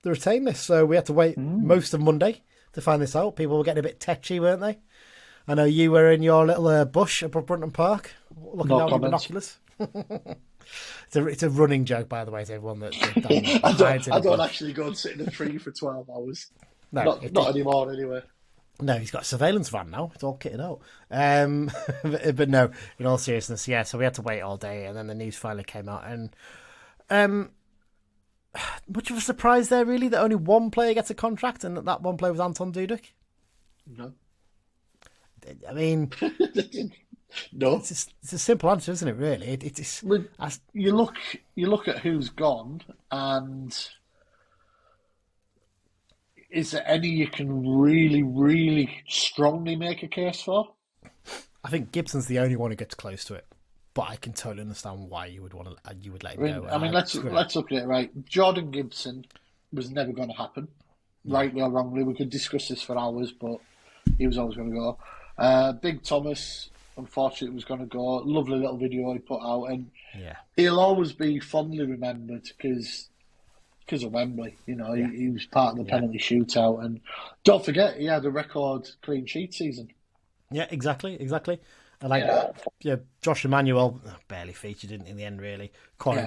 retain list. So we had to wait most of Monday to find this out. People were getting a bit tetchy, weren't they? I know you were in your little bush above Brunton Park, looking out with binoculars. It's a running joke, by the way, to everyone that I don't actually go and sit in a tree for 12 hours. No, not anymore, anyway. No, he's got a surveillance van now. It's all kitted out. But no, in all seriousness, yeah. So we had to wait all day, and then the news finally came out. And much of a surprise there, really, that only one player gets a contract, and that one player was Anton Dudek. No, I mean, no. It's a simple answer, isn't it? Really, you look at who's gone, and is there any you can really, really strongly make a case for? I think Gibson's the only one who gets close to it, but I can totally understand why you would let him go. I mean, let's look at it right. Jordan Gibson was never going to happen, rightly or wrongly. We could discuss this for hours, but he was always going to go. Big Thomas, unfortunately, was going to go. Lovely little video he put out, and he'll always be fondly remembered because of Wembley. You know, he was part of the penalty shootout, and don't forget, he had a record clean sheet season. Yeah, exactly. And Josh Emmanuel barely featured in the end, really. Paul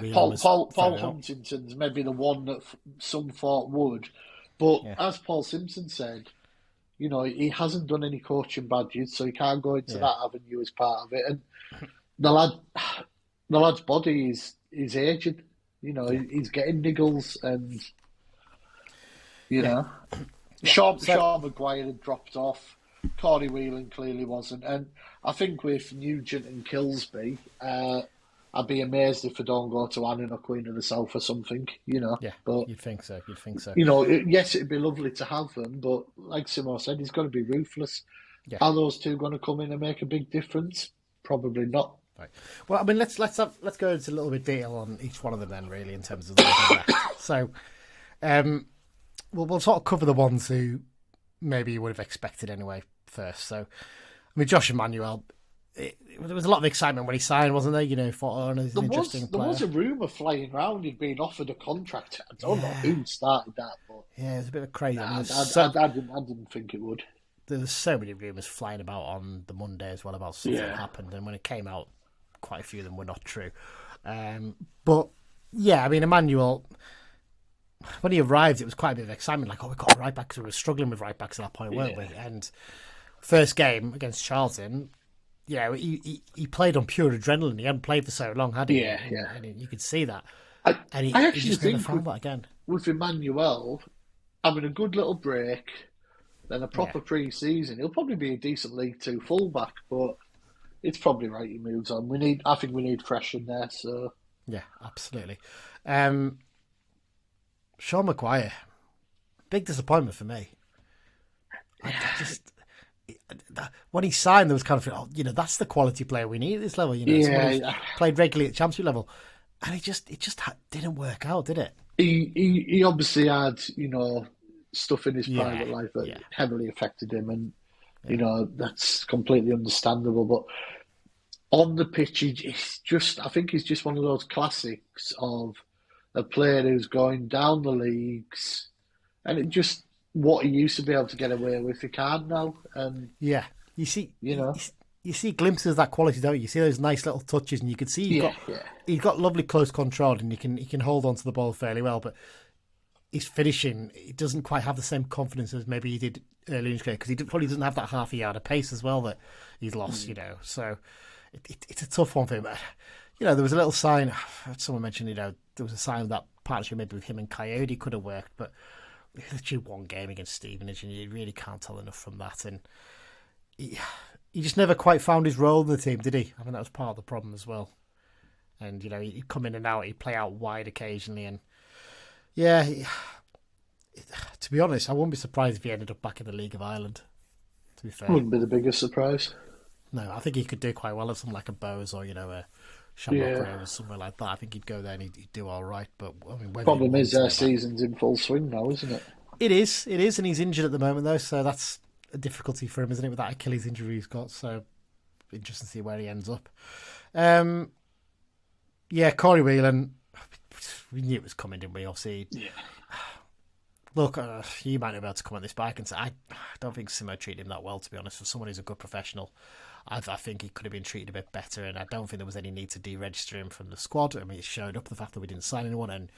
Huntington's maybe the one that some thought would, but as Paul Simpson said, you know, he hasn't done any coaching badges, so he can't go into that avenue as part of it. And the lad's body is aged. You know, he's getting niggles, and you know, Sean Maguire had dropped off. Corey Whelan clearly wasn't, and I think with Nugent and Kilsby, I'd be amazed if they don't go to Annan or Queen of the South or something. You know, but you'd think so. You know, yes, it'd be lovely to have them, but like Simmo said, he's got to be ruthless. Yeah. Are those two going to come in and make a big difference? Probably not. Right. Well, I mean, let's go into a little bit of detail on each one of them then, really, in terms of the left. So, we'll sort of cover the ones who maybe you would have expected anyway first. So, I mean, Josh Emmanuel, there was a lot of excitement when he signed, wasn't there? You know, thought, he's an interesting player. There was a rumour flying around he'd been offered a contract. I don't know who started that, but yeah, it's a bit of crazy. I didn't think it would. There was so many rumours flying about on the Monday as well about something that happened, and when it came out, quite a few of them were not true. But yeah, I mean, Emmanuel, when he arrived, it was quite a bit of excitement. Like, we've got a right back, because we were struggling with right backs at that point, weren't we? And first game against Charlton, he played on pure adrenaline. He hadn't played for so long, had he? Yeah. And you could see that. I actually he just think never found that again. With Emmanuel having a good little break, then a proper pre-season, he'll probably be a decent League Two fullback, but it's probably right he moves on. I think we need fresh in there. So yeah, absolutely. Sean Maguire, big disappointment for me. I just when he signed, there was kind of that's the quality player we need at this level. Played regularly at championship level, and it just didn't work out, did it? He obviously had stuff in his private life that heavily affected him, and that's completely understandable. But on the pitch, I think he's just one of those classics of a player who's going down the leagues, and it just what he used to be able to get away with, he can't now. And you see, you see glimpses of that quality, don't you? You see those nice little touches, and you can see he's got lovely close control, and he can hold on to the ball fairly well, but his finishing, he doesn't quite have the same confidence as maybe he did earlier in his career, because he probably doesn't have that half a yard of pace as well that he's lost, So it's a tough one for him. There was a little sign, someone mentioned, there was a sign that partnership maybe with him and Coyote could have worked, but literally one game against Stevenage, and you really can't tell enough from that. And he just never quite found his role in the team, did he? I mean, that was part of the problem as well. And, he'd come in and out, he'd play out wide occasionally, and to be honest, I wouldn't be surprised if he ended up back in the League of Ireland. To be fair, Wouldn't be the biggest surprise. no, I think he could do quite well at something like a Bowes or a Shamrock Rovers or somewhere like that. I think he'd go there and he'd do all right. But I mean, Problem is their season's in full swing now, isn't it? It is, and he's injured at the moment though, so that's a difficulty for him, isn't it? With that Achilles injury he's got, so interesting to see where he ends up. Yeah, Corey Whelan, we knew it was coming, didn't we? Obviously, yeah. Look, you might not be able to come on this back and say I don't think Simmo treated him that well, to be honest. For someone who's a good professional, I think he could have been treated a bit better, and I don't think there was any need to deregister him from the squad. I mean, it showed up the fact that we didn't sign anyone, and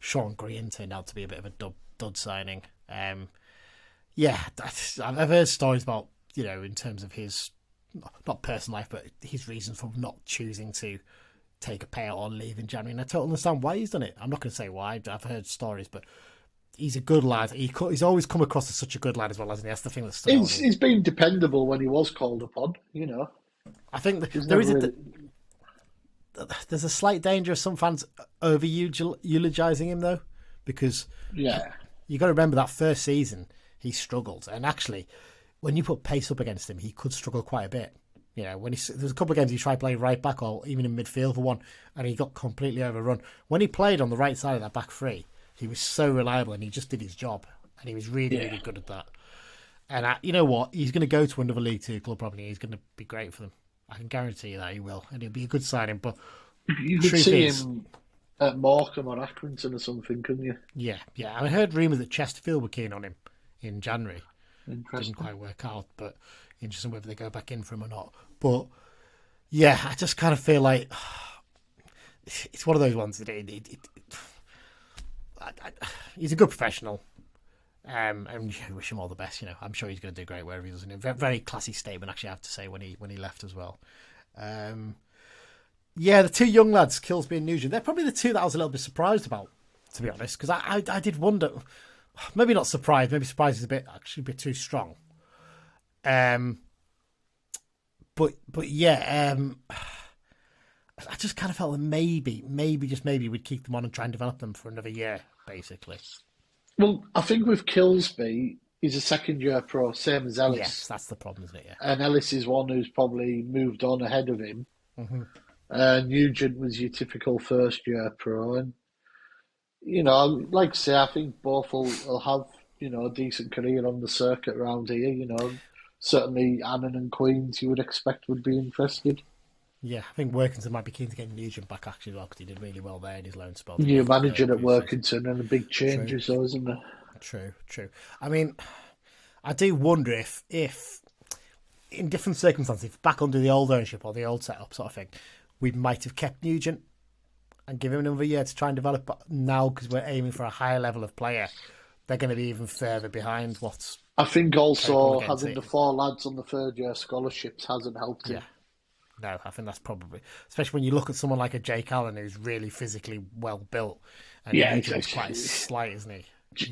Sean Green turned out to be a bit of a dud signing. Yeah, I've heard stories about, in terms of his, not personal life, but his reasons for not choosing to take a payout or leave in January, and I totally understand why he's done it. I'm not going to say why, I've heard stories, but he's a good lad. He's always come across as such a good lad as well, hasn't he? That's the thing that's he's been dependable when he was called upon, I think there's a slight danger of some fans over eulogising him though, because you got to remember that first season he struggled, and actually when you put pace up against him he could struggle quite a bit. When there's a couple of games he tried playing right back or even in midfield for one, and he got completely overrun. When he played on the right side of that back three, he was so reliable and he just did his job, and he was really, really good at that. And you know what? He's going to go to another League Two club probably. He's going to be great for them. I can guarantee you that he will, and he'll be a good signing. But you could see him at Morecambe or Accrington or something, couldn't you? Yeah. I heard rumours that Chesterfield were keen on him in January. Interesting. Didn't quite work out, but interesting whether they go back in for him or not. But yeah, I just kind of feel like it's one of those ones that he's a good professional, and I wish him all the best. I'm sure he's going to do great wherever he does. Very, very classy statement, actually, I have to say, when he left as well. Yeah, the two young lads, Kilsby and Nugent, they're probably the two that I was a little bit surprised about, to be honest, because I did wonder, maybe not surprised, maybe surprised is a bit too strong. But yeah, I just kind of felt that maybe we'd keep them on and try and develop them for another year, basically. Well, I think with Kilsby, he's a second-year pro, same as Ellis. Yes, that's the problem, isn't it? Yeah. And Ellis is one who's probably moved on ahead of him. Mm-hmm. Nugent was your typical first-year pro. And, like I say, I think both will have, a decent career on the circuit around here, Certainly Annan and Queens you would expect would be interested. Yeah, I think Workington might be keen to get Nugent back actually, because he did really well there in his loan spell. New manager at Workington and a big changes, though, isn't there? True. I mean, I do wonder if in different circumstances, if back under the old ownership or the old setup sort of thing, we might have kept Nugent and give him another year to try and develop. But now, because we're aiming for a higher level of player, they're going to be even further behind what's... I think also having the four lads on the third-year scholarships hasn't helped him. Yeah. No, I think that's probably... Especially when you look at someone like a Jake Allen, who's really physically well-built. And he's quite slight, isn't he?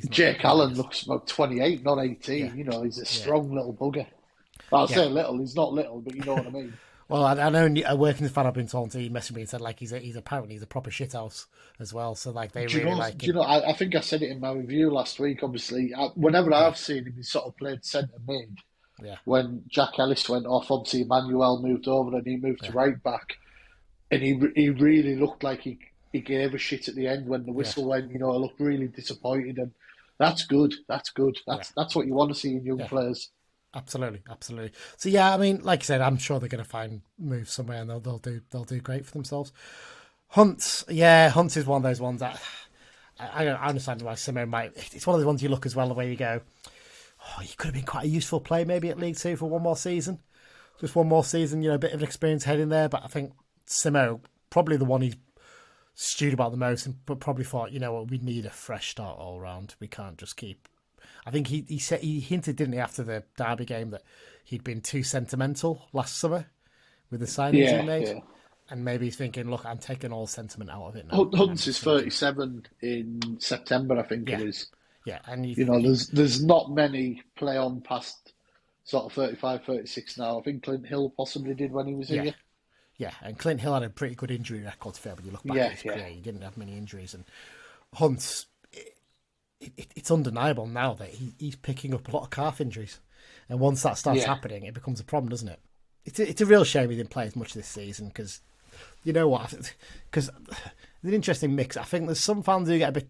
Jake Allen looks about 28, not 18. Yeah. He's a strong little bugger. I'll say little. He's not little, but you know what I mean. Well, I know a working fan I've been talking to, he messaged me and said he's apparently a proper shithouse as well. So they really like him. I think I said it in my review last week. Obviously, whenever I've seen him, he sort of played centre mid. Yeah. When Jack Ellis went off, obviously Emmanuel moved over and he moved to right back, and he really looked like he gave a shit at the end when the whistle went. He looked really disappointed, and that's good. That's what you want to see in young players. Absolutely. So yeah, I mean, like I said, I'm sure they're going to find moves somewhere, and they'll do great for themselves. Hunt is one of those ones that I understand why Simmo might. It's one of the ones you look as well the way you go, he could have been quite a useful player maybe at League Two for one more season, just one more season. A bit of an experience head in there, but I think Simmo probably the one he's stewed about the most, but probably thought, we need a fresh start all round. We can't just keep. I think he said, he hinted, didn't he, after the Derby game, that he'd been too sentimental last summer with the signings he made. Yeah. And maybe he's thinking, look, I'm taking all sentiment out of it now. Hunt's is 37 in September, I think it is. Yeah, and there's not many play on past sort of 35, 36 now. I think Clint Hill possibly did when he was here. Yeah, and Clint Hill had a pretty good injury record, fair, but you look back at his career, he didn't have many injuries. And Hunt's... It's undeniable now that he's picking up a lot of calf injuries. And once that starts happening, it becomes a problem, doesn't it? It's a real shame he didn't play as much this season because, you know what? Because it's an interesting mix. I think there's some fans who get a bit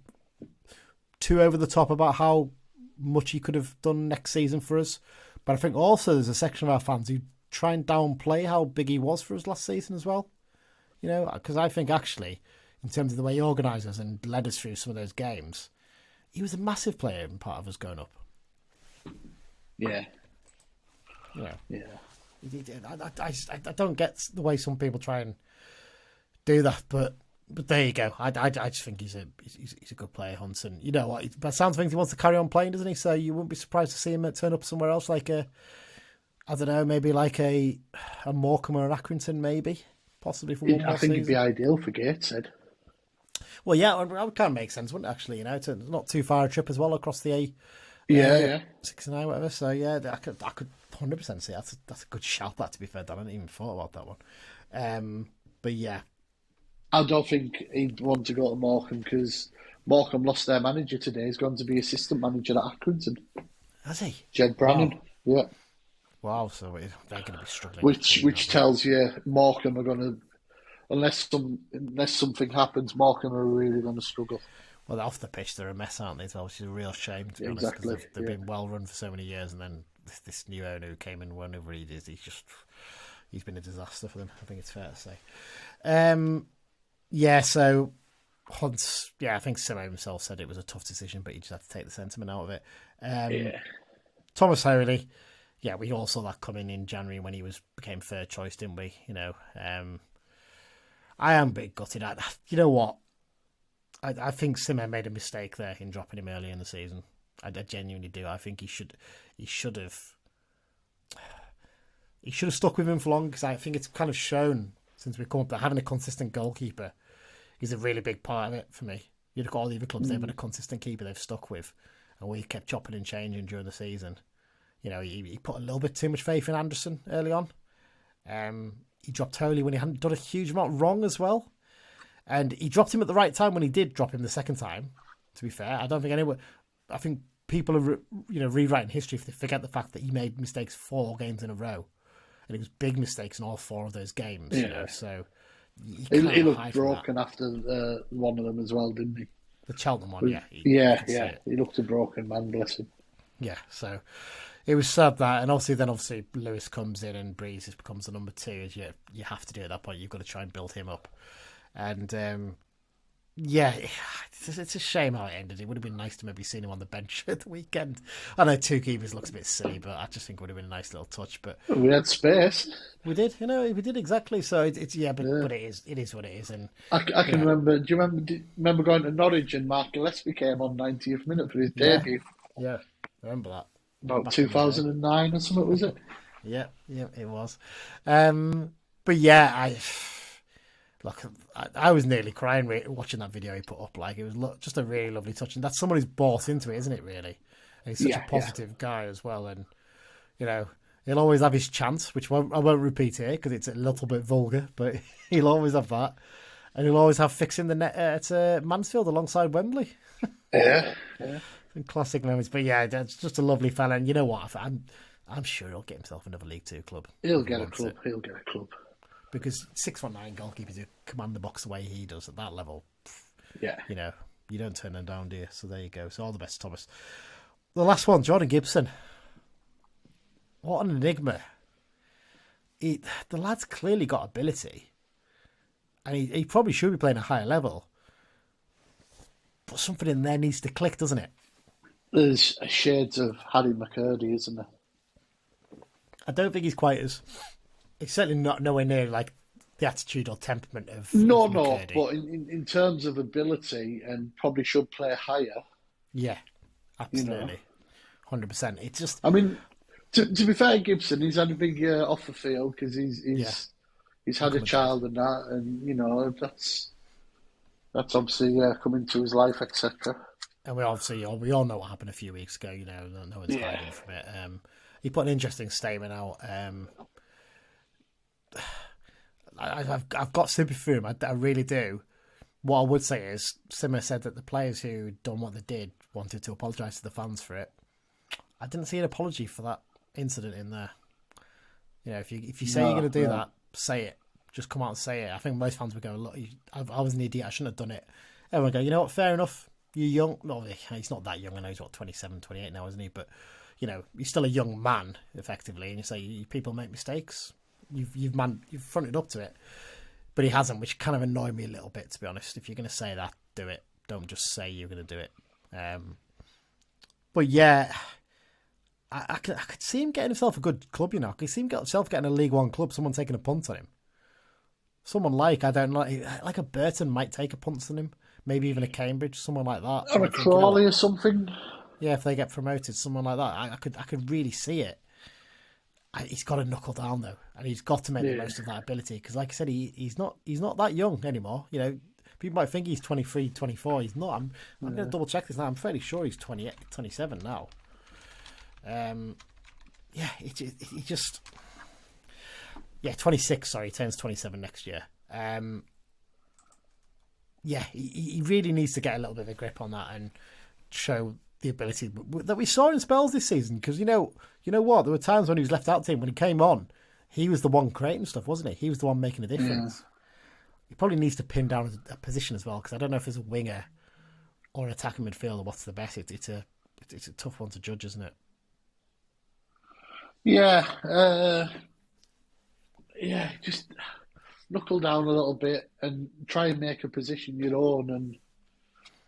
too over the top about how much he could have done next season for us. But I think also there's a section of our fans who try and downplay how big he was for us last season as well. You know, because I think actually, in terms of the way he organised us and led us through some of those games, he was a massive player in part of us going up. Yeah. Yeah. I don't get the way some people try and do that, but there you go. I just think he's a good player, Hunson. You know what? By the sounds of things, he wants to carry on playing, doesn't he? So you wouldn't be surprised to see him turn up somewhere else, like a Morecambe or an Accrington, maybe, possibly for one more I think season. it'd be ideal for Gateshead. Well, yeah, that would kind of make sense, wouldn't it? Actually, you know, it's not too far a trip as well across the A. 69, whatever. So yeah, I could 100% see that's a good shout. That, to be fair, Dan, I hadn't even thought about that one. But yeah, I don't think he'd want to go to Morecambe because Morecambe lost their manager today. He's going to be assistant manager at Accrington. has he? Jed Brannan. Wow. Yeah. Wow, so they're going to be struggling. Which tells you Morecambe are going to, unless something happens, Morecambe are really going to struggle. Well, off the pitch, they're a mess, aren't they, as well, which is a real shame, to be honest, Exactly, because they've been well run for so many years, and then this new owner who came in, whenever he is, he's been a disaster for them, I think it's fair to say. Yeah, so Hunt's, I think Simmo himself said it was a tough decision, but he just had to take the sentiment out of it. Thomas Holy, we all saw that coming in January when he became third choice, didn't we? You know, I am a bit gutted. You know what? I think Simmo made a mistake there in dropping him early in the season. I genuinely do. I think he should have stuck with him for long, because I think it's kind of shown since we come up that having a consistent goalkeeper is a really big part of it for me. You look at all the other clubs, they've had a consistent keeper they've stuck with, and we kept chopping and changing during the season. You know, he put a little bit too much faith in Anderson early on. He dropped Holy when he hadn't done a huge amount wrong as well. And he dropped him at the right time when he did drop him the second time, to be fair. I think people are rewriting history if they forget the fact that he made mistakes 4 games in a row. And it was big mistakes in all 4 of those games. Yeah. You know, so he looked broken after one of them as well, didn't he? The Cheltenham one, yeah. He looked a broken man, bless him. Yeah, so it was sad that, and obviously Lewis comes in and Breeze becomes the number 2. As you have to do at that point. You've got to try and build him up, and it's a shame how it ended. It would have been nice to maybe seen him on the bench at the weekend. I know 2 keepers looks a bit silly, but I just think it would have been a nice little touch. But we had space. We did, we did exactly. So but it is what it is. And I can remember. Do you remember going to Norwich and Mark Gillespie came on 90th minute for his debut? Yeah, I remember that. About 2009 or something, was it? Yeah, it was. But yeah, I was nearly crying watching that video he put up. Like, it was just a really lovely touch, and that's someone who's bought into it, isn't it? Really, and he's such a positive guy as well. And you know, he'll always have his chance, which I won't repeat here because it's a little bit vulgar, but he'll always have that, and he'll always have fixing the net at Mansfield alongside Wembley. Yeah. Classic moments, but yeah, that's just a lovely fella. And you know what? I'm sure he'll get himself another League 2 club. He'll get a club. Because 6'9" goalkeepers who command the box the way he does at that level, you know, you don't turn them down, do you? So there you go. So all the best, Thomas. The last one, Jordan Gibson. What an enigma. The lad's clearly got ability, and he probably should be playing a higher level. But something in there needs to click, doesn't it? There's shades of Harry McCurdy, isn't there? I don't think he's quite as... He's certainly not nowhere near like the attitude or temperament of No, McCurdy. but in terms of ability, and probably should play higher. Yeah, absolutely. 100%. It's just... I mean, to be fair, Gibson, he's had a big year off the field because he's had a child and that, and, you know, that's obviously coming to his life, etc. And we all know what happened a few weeks ago. You know, no one's hiding from it. He put an interesting statement out. I've got sympathy for him. I really do. What I would say is, Simmo said that the players who done what they did wanted to apologise to the fans for it. I didn't see an apology for that incident in there. You know, if you say you're going to do that, say it. Just come out and say it. I think most fans would go, look, I was an idiot. I shouldn't have done it. Everyone would go, you know what, fair enough. You're young. No, he's not that young. I know he's, 27, 28 now, isn't he? But, you know, you're still a young man, effectively. And you say, people make mistakes. You've fronted up to it. But he hasn't, which kind of annoyed me a little bit, to be honest. If you're going to say that, do it. Don't just say you're going to do it. But, yeah... I could see him getting himself a good club, you know. I could see him getting a League One club, someone taking a punt on him. Someone like a Burton might take a punt on him. Maybe even a Cambridge, someone like that. Or a Crawley or something. Yeah, if they get promoted, someone like that. I could really see it. He's got to knuckle down, though. And he's got to make the most of that ability. Because like I said, he's not that young anymore. You know, people might think he's 23, 24. He's not. I'm going to double check this now. I'm fairly sure he's 28, 27 now. He just 26. Sorry, he turns 27 next year. He really needs to get a little bit of a grip on that and show the ability that we saw in spells this season. Because you know what, there were times when he was left out team. When he came on, he was the one creating stuff, wasn't he? He was the one making a difference. Yeah. He probably needs to pin down a position as well, because I don't know if there's a winger or an attacking midfielder. What's the best? It's a tough one to judge, isn't it? Just knuckle down a little bit and try and make a position your own. And,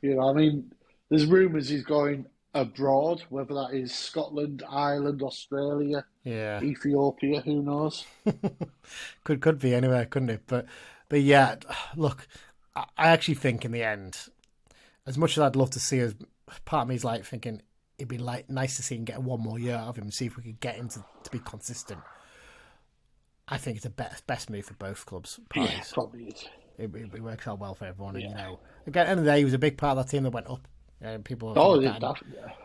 you know, I mean, there's rumours he's going abroad, whether that is Scotland, Ireland, Australia, Ethiopia, who knows? could be anywhere, couldn't it? But yeah, look, I actually think in the end, as much as I'd love to see us, part of me is like thinking, it'd be like nice to see him get one more year out of him and see if we could get him to be consistent. I think it's a best move for both clubs. Parties. Yeah, probably is. It works out well for everyone. And, you know, again, at the end of the day, he was a big part of that team that went up. People.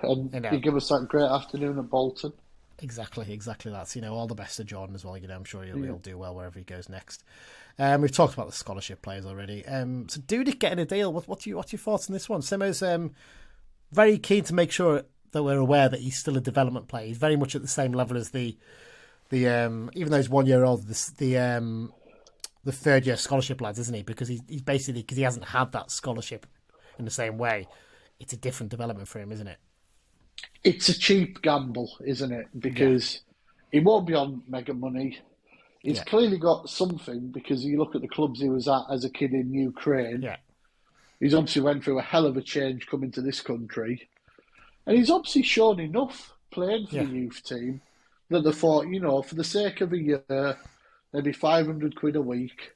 And he gave us that great afternoon at Bolton. Exactly. That's, you know, all the best to Jordan as well. You know, I'm sure he'll do well wherever he goes next. We've talked about the scholarship players already. So Dudek getting a deal. What's your thoughts on this one? Simmo's very keen to make sure that we're aware that he's still a development player. He's very much at the same level as the even though he's 1 year old, the third year scholarship lads, isn't he? Because he's basically, because he hasn't had that scholarship in the same way. It's a different development for him, isn't it? It's a cheap gamble, isn't it? Because he won't be on mega money. He's clearly got something, because you look at the clubs he was at as a kid in Ukraine. Yeah. He's obviously went through a hell of a change coming to this country. And he's obviously shown enough playing for the youth team that they thought, you know, for the sake of a year, maybe 500 quid a week,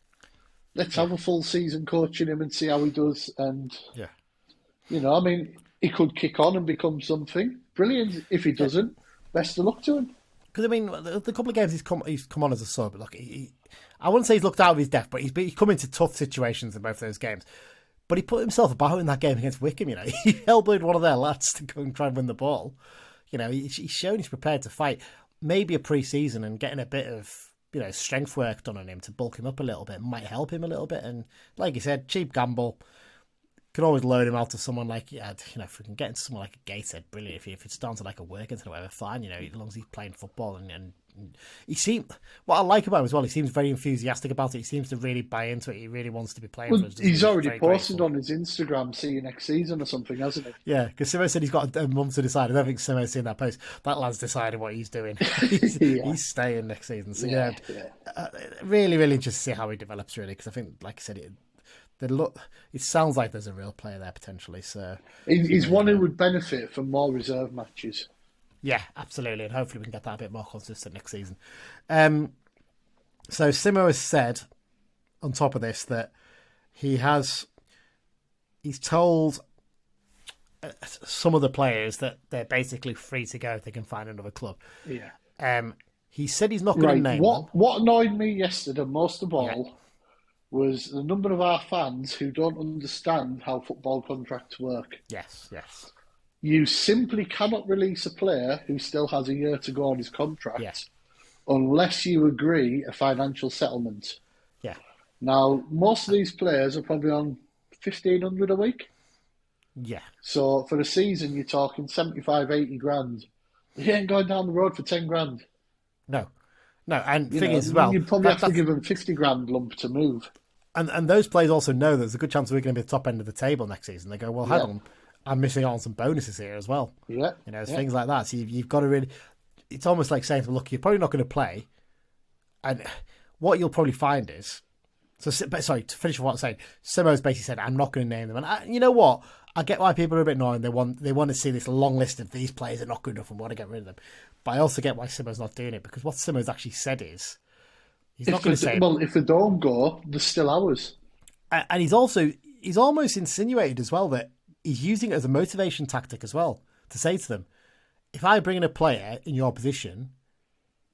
let's have a full season coaching him and see how he does. And, you know, I mean, he could kick on and become something. Brilliant. If he doesn't, best of luck to him. Because, I mean, the couple of games he's come on as a sub, look, I wouldn't say he's looked out of his depth, but he's come into tough situations in both those games. But he put himself about in that game against Wickham, you know. He elbowed one of their lads to go and try and win the ball. You know, he's shown he's prepared to fight. Maybe a pre-season and getting a bit of, you know, strength work done on him to bulk him up a little bit might help him a little bit. And like you said, cheap gamble. Can always loan him out to someone like, you know, if we can get into someone like a Gateshead, brilliant. If it's down to like a Workington or whatever, fine, you know, as long as he's playing football. And he seems, what I like about him as well, he seems very enthusiastic about it. He seems to really buy into it. He really wants to be playing for us. He's already posted on his Instagram, see you next season or something, hasn't he? Yeah, because Simmo said he's got a month to decide. I don't think Simmo's seen that post. That lad's decided what he's doing. He's staying next season. So really, really interested to see how he develops, really, because I think, like I said, it sounds like there's a real player there potentially. So he's one who would benefit from more reserve matches. Yeah, absolutely, and hopefully we can get that a bit more consistent next season. So Simmo has said, on top of this, that he's told some of the players that they're basically free to go if they can find another club. Yeah. He said he's not going to name them. What annoyed me yesterday most of all was the number of our fans who don't understand how football contracts work. Yes. You simply cannot release a player who still has a year to go on his contract unless you agree a financial settlement. Yeah. Now, most of these players are probably on 1,500 a week. Yeah. So for a season, you're talking 75, 80 grand He ain't going down the road for 10 grand. No, no. And You thing know, is, as well, you'd probably have to give him 50 grand lump to move. and those players also know there's a good chance we're going to be at the top end of the table next season. They go, well, hang on, I'm missing out on some bonuses here as well. Yeah. You know, things like that. So you've got to really. It's almost like saying to them, look, you're probably not going to play, and what you'll probably find is. So, sorry, to finish what I'm saying, Simmo's basically said, I'm not going to name them. And you know what? I get why people are a bit annoyed. They want to see this long list of these players are not good enough and want to get rid of them. But I also get why Simmo's not doing it, because what Simmo's actually said is he's not going to say. Well, if they don't go, they're still ours. And he's almost insinuated as well that he's using it as a motivation tactic as well, to say to them, if I bring in a player in your position,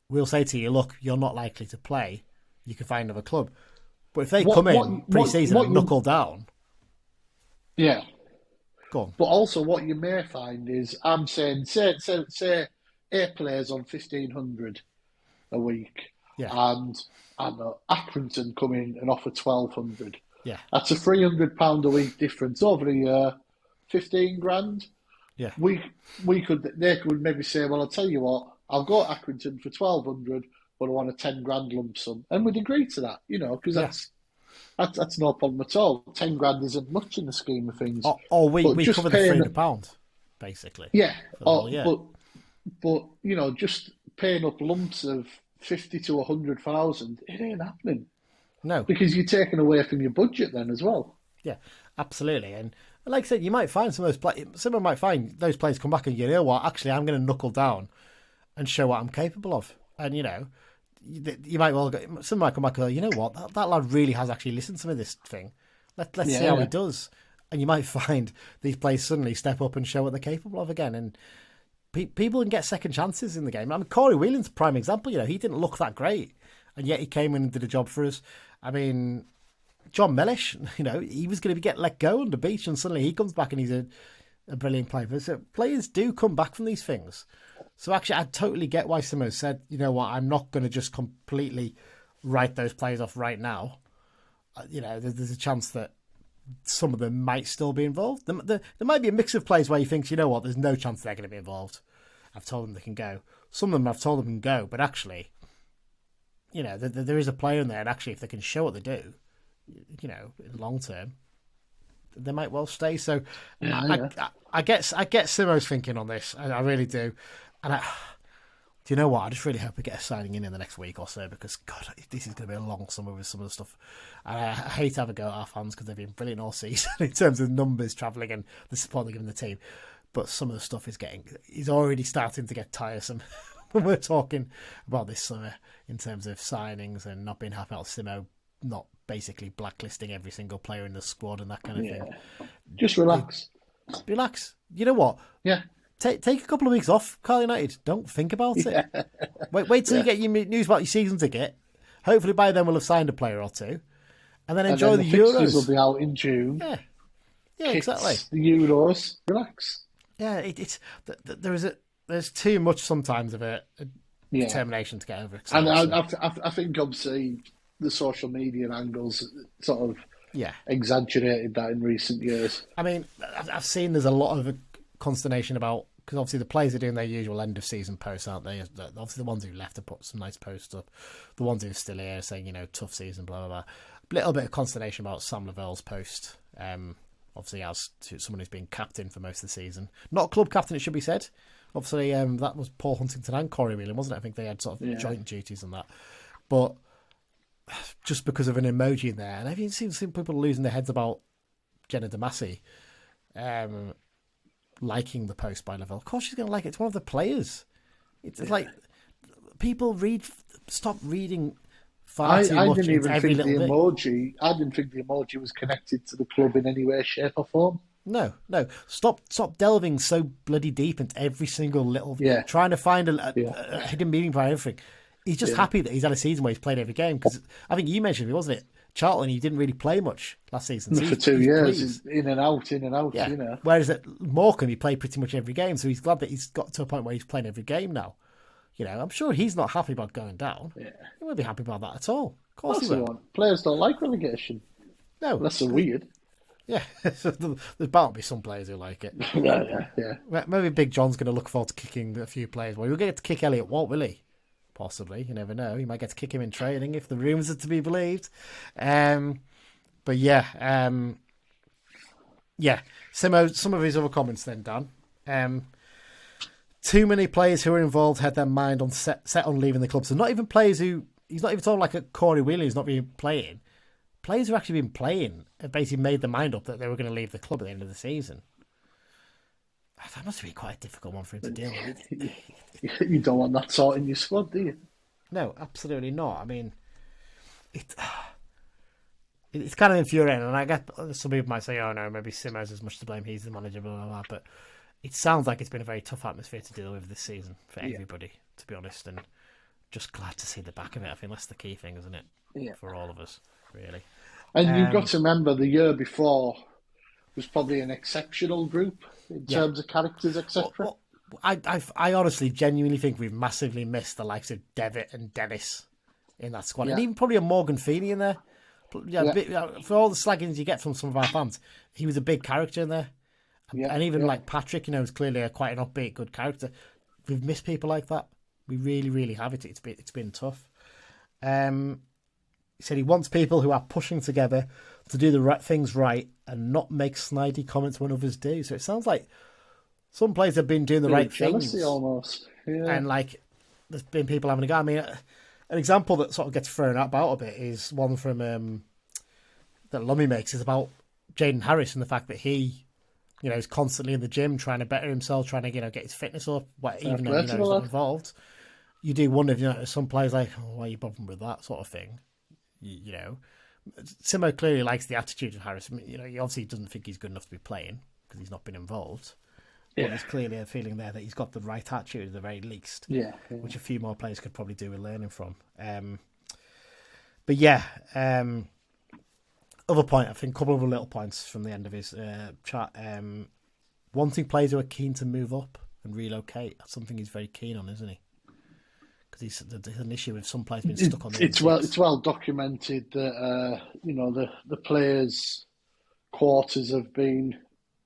we'll say to you, look, you're not likely to play. You can find another club. But if they come in pre-season and knuckle down... Yeah. Go on. But also what you may find is, I'm saying, say 8 players on 1,500 a week. Yeah. And I don't know, Accrington come in and offer 1,200. Yeah. That's a £300 a week difference over the year. 15 grand. Yeah. They could maybe say, well, I'll tell you what, I'll go to Accrington for 1,200, but I want a 10 grand lump sum. And we'd agree to that, you know, because that's no problem at all. 10 grand isn't much in the scheme of things. Or we cover the £300, basically. Yeah. But, you know, just paying up lumps of 50 to 100,000, it ain't happening. No. Because you're taking away from your budget then as well. Yeah, absolutely. And like I said, you might find someone might find those players come back and you know what, actually, I'm going to knuckle down and show what I'm capable of. And, you know, you might well someone might come back and go, you know what, that lad really has actually listened to me this thing. Let's see how he does. And you might find these players suddenly step up and show what they're capable of again. And people can get second chances in the game. I mean, Corey Whelan's a prime example. You know, he didn't look that great, and yet he came in and did a job for us. I mean, John Mellish, you know, he was going to get let go on the beach, and suddenly he comes back and he's a brilliant player. So players do come back from these things. So actually, I totally get why Simmo said, you know what, I'm not going to just completely write those players off right now. You know, there's a chance that some of them might still be involved. There might be a mix of players where he thinks, you know what, there's no chance they're going to be involved. I've told them they can go. Some of them I've told them can go, but actually, you know, there is a player in there, and actually, if they can show what they do, you know, in the long term, they might well stay. So I get Simmo's thinking on this. I really do. And do you know what? I just really hope we get a signing in the next week or so, because, God, this is going to be a long summer with some of the stuff. And I hate to have a go at our fans because they've been brilliant all season in terms of numbers travelling and the support they're giving the team. But some of the stuff is already starting to get tiresome when we're talking about this summer in terms of signings and not being happy about Simmo not basically blacklisting every single player in the squad and that kind of thing. Just relax. Relax. You know what? Yeah. Take a couple of weeks off, Carl United. Don't think about it. Wait till you get your news about your season ticket. Hopefully by then we'll have signed a player or two. And then enjoy the Euros. Fixtures will be out in June. Yeah, exactly. The Euros. Relax. Yeah, there's too much sometimes of a determination to get over it. And I think obviously the social media angles sort of exaggerated that in recent years. I mean, I've seen there's a lot of consternation about, because obviously the players are doing their usual end of season posts, aren't they? Obviously the ones who left to put some nice posts up, the ones who are still here saying, you know, tough season, blah blah blah. A little bit of consternation about Sam Lavell's post. Obviously, as someone who's been captain for most of the season, not club captain, it should be said. Obviously, that was Paul Huntington and Corey Whelan, wasn't it? I think they had sort of joint duties on that. But just because of an emoji in there, and I've seen people losing their heads about Jenna Damasi liking the post by Lavelle. Of course she's going to like it. It's one of the players. It's like people stop reading far too much into every little bit. I didn't think the emoji was connected to the club in any way, shape or form. No. Stop delving so bloody deep into every single little... Trying to find a hidden meaning behind everything. He's just happy that he's had a season where he's played every game. Because I think you mentioned it, wasn't it? Charlton, he didn't really play much last season. So for 2 years, in and out, you know. Whereas at Morecambe, he played pretty much every game. So he's glad that he's got to a point where he's playing every game now. You know, I'm sure he's not happy about going down. Yeah. He won't be happy about that at all. Of course he won't. Players don't like relegation. No. Unless they're weird. Yeah, there's bound to be some players who like it. Yeah. Maybe Big John's going to look forward to kicking a few players. Well, he'll get to kick Elliot Watt, will he? Possibly. You never know. He might get to kick him in training if the rumours are to be believed. But yeah. Simmo, some of his other comments then, Dan. Too many players who are involved had their mind on set on leaving the club. So not even players who... He's not even talking like a Corey Wheeler who's not been playing. Players who have actually been playing have basically made their mind up that they were going to leave the club at the end of the season. That must be quite a difficult one for him to deal with. You don't want that sort in your squad, do you? No, absolutely not. I mean, it's kind of infuriating, and I get some people might say, "Oh no, maybe Simmo's as much to blame. He's the manager, blah blah blah." But it sounds like it's been a very tough atmosphere to deal with this season for everybody, to be honest. And just glad to see the back of it. I think that's the key thing, isn't it? Yeah. For all of us, really. And you've got to remember the year before was probably an exceptional group in terms of characters, etc. I honestly, genuinely think we've massively missed the likes of Devitt and Dennis in that squad, and even probably a Morgan Feeney in there. For all the slaggings you get from some of our fans, he was a big character in there. And even like Patrick, is clearly quite an upbeat, good character. We've missed people like that. We really, really have it. It's been tough. He said he wants people who are pushing together to do the right things right and not make snidey comments when others do. So it sounds like some players have been doing the right things. Almost. Yeah. And like there's been people having a go. I mean, an example that sort of gets thrown about a bit is one from that Lummy makes is about Jaden Harris and the fact that he, is constantly in the gym trying to better himself, trying to get his fitness up, even though he's not involved. You do wonder if some players like, why are you bothering with that sort of thing? Simmo clearly likes the attitude of Harris. I mean, he obviously doesn't think he's good enough to be playing because he's not been involved. But there's clearly a feeling there that he's got the right attitude at the very least. Which a few more players could probably do with learning from. Other point, I think a couple of little points from the end of his chat. Wanting players who are keen to move up and relocate. That's something he's very keen on, isn't he? Because there's an issue with some players being stuck on the It's well documented that the players' quarters have been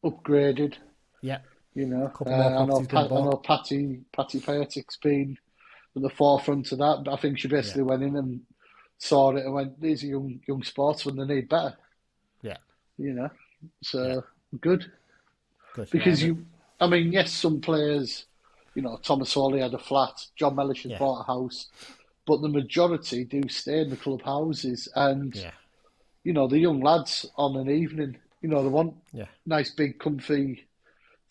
upgraded. Yeah. I know Patty Fayett's been at the forefront of that. I think she basically went in and saw it and went, "These are young sportsmen. They need better." Yeah. Good. Because yes, some players. Thomas Hawley had a flat. John Mellish has bought a house, but the majority do stay in the club houses. And the young lads on an evening, they want nice big comfy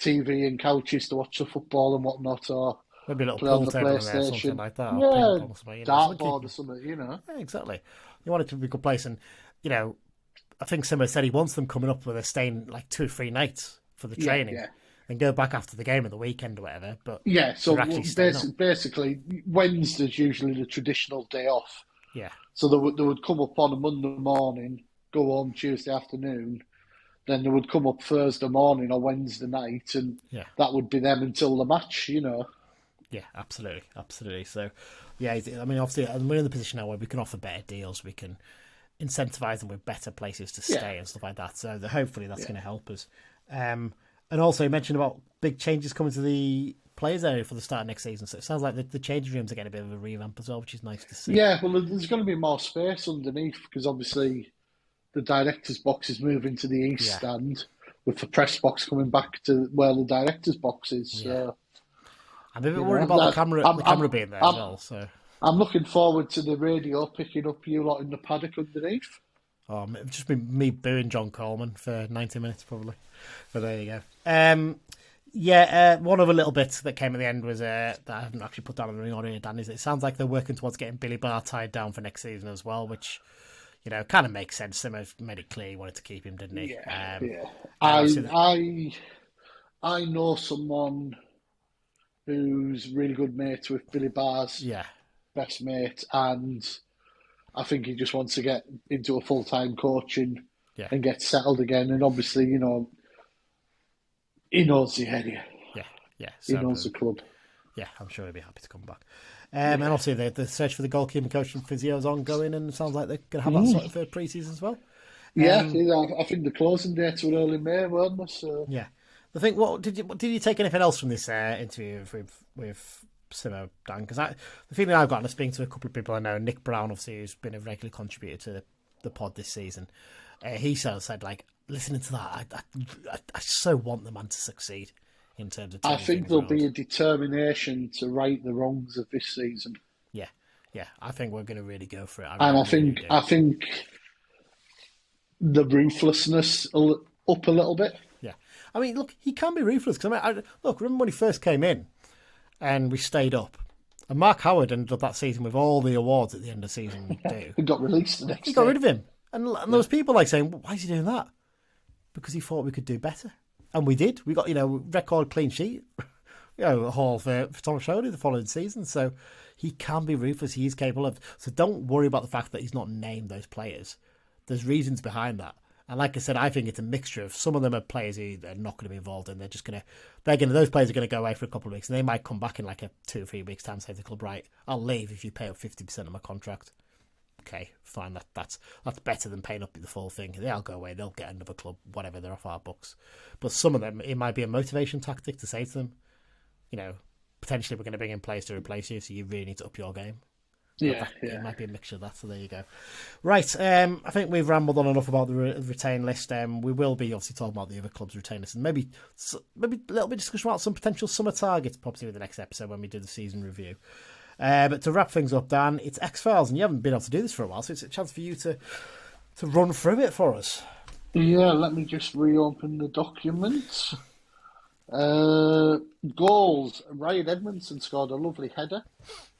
TV and couches to watch the football and whatnot, or maybe a little play on pool the table in there, PlayStation, something like that. Dartboard or something. Yeah, exactly. You want it to be a good place, and I think Simmo said he wants them coming up where they're staying like 2 or 3 nights for the training. And go back after the game at the weekend or whatever. But so basically, Wednesday's usually the traditional day off. Yeah. So they would come up on a Monday morning, go home Tuesday afternoon, then they would come up Thursday morning or Wednesday night, and that would be them until the match. Yeah, absolutely. So, obviously, we're in the position now where we can offer better deals. We can incentivise them with better places to stay and stuff like that. So hopefully that's going to help us. And also, you mentioned about big changes coming to the players area for the start of next season. So it sounds like the changing rooms are getting a bit of a revamp as well, which is nice to see. Yeah, well, there's going to be more space underneath because obviously the director's box is moving to the east stand with the press box coming back to where the director's box is. Yeah. I'm a bit worried about the camera being there as well. So I'm looking forward to the radio picking up you lot in the paddock underneath. Oh, it's just been me booing John Coleman for 90 minutes probably. But there you go. One other little bit that came at the end was that I haven't actually put down on the ring order here, Dan, is it sounds like they're working towards getting Billy Barr tied down for next season as well, which, kind of makes sense. Simmo made it clear he wanted to keep him, didn't he? I know someone who's really good mates with Billy Barr's best mate, and I think he just wants to get into a full-time coaching and get settled again. And obviously, he knows the area. He knows the club. Yeah, I'm sure he'll be happy to come back. And obviously, the search for the goalkeeper coach and physio is ongoing, and it sounds like they're going to have that sort of for pre-season as well. Yeah, I think the closing dates were early May, weren't they? So Yeah. The thing, did you take anything else from this interview with Simmo, Dan? Because the feeling I've got, and speaking to a couple of people I know, Nick Brown, obviously, who's been a regular contributor to the pod this season, he said, like, listening to that, I so want the man to succeed in terms of. I think there'll be a determination to right the wrongs of this season. Yeah, I think we're going to really go for it. I think the ruthlessness up a little bit. Yeah, I mean, look, he can be ruthless because look, remember when he first came in, and we stayed up, and Mark Howard ended up that season with all the awards at the end of season 2. He got released the next. He got rid of him, and there was people like saying, "Why is he doing that?" Because he thought we could do better, and we did. We got record clean sheet, a haul for Thomas Showley the following season. So he can be ruthless. He is capable of. So don't worry about the fact that he's not named those players. There's reasons behind that. And like I said, I think it's a mixture of some of them are players who are not going to be involved and those players are going to go away for a couple of weeks and they might come back in like a 2 or 3 weeks time and say to the club, right, I'll leave if you pay up 50% of my contract. Okay, fine, that's better than paying up the full thing. They'll go away, they'll get another club, whatever, they're off our books. But some of them, it might be a motivation tactic to say to them, potentially we're going to bring in players to replace you, so you really need to up your game. Yeah. It might be a mixture of that, so there you go. Right, I think we've rambled on enough about the retain list. We will be obviously talking about the other clubs' retain list and maybe a little bit of discussion about some potential summer targets, possibly with the next episode when we do the season review. But to wrap things up, Dan, it's X-Files, and you haven't been able to do this for a while, so it's a chance for you to run through it for us. Yeah, let me just reopen the documents. Goals. Ryan Edmondson scored a lovely header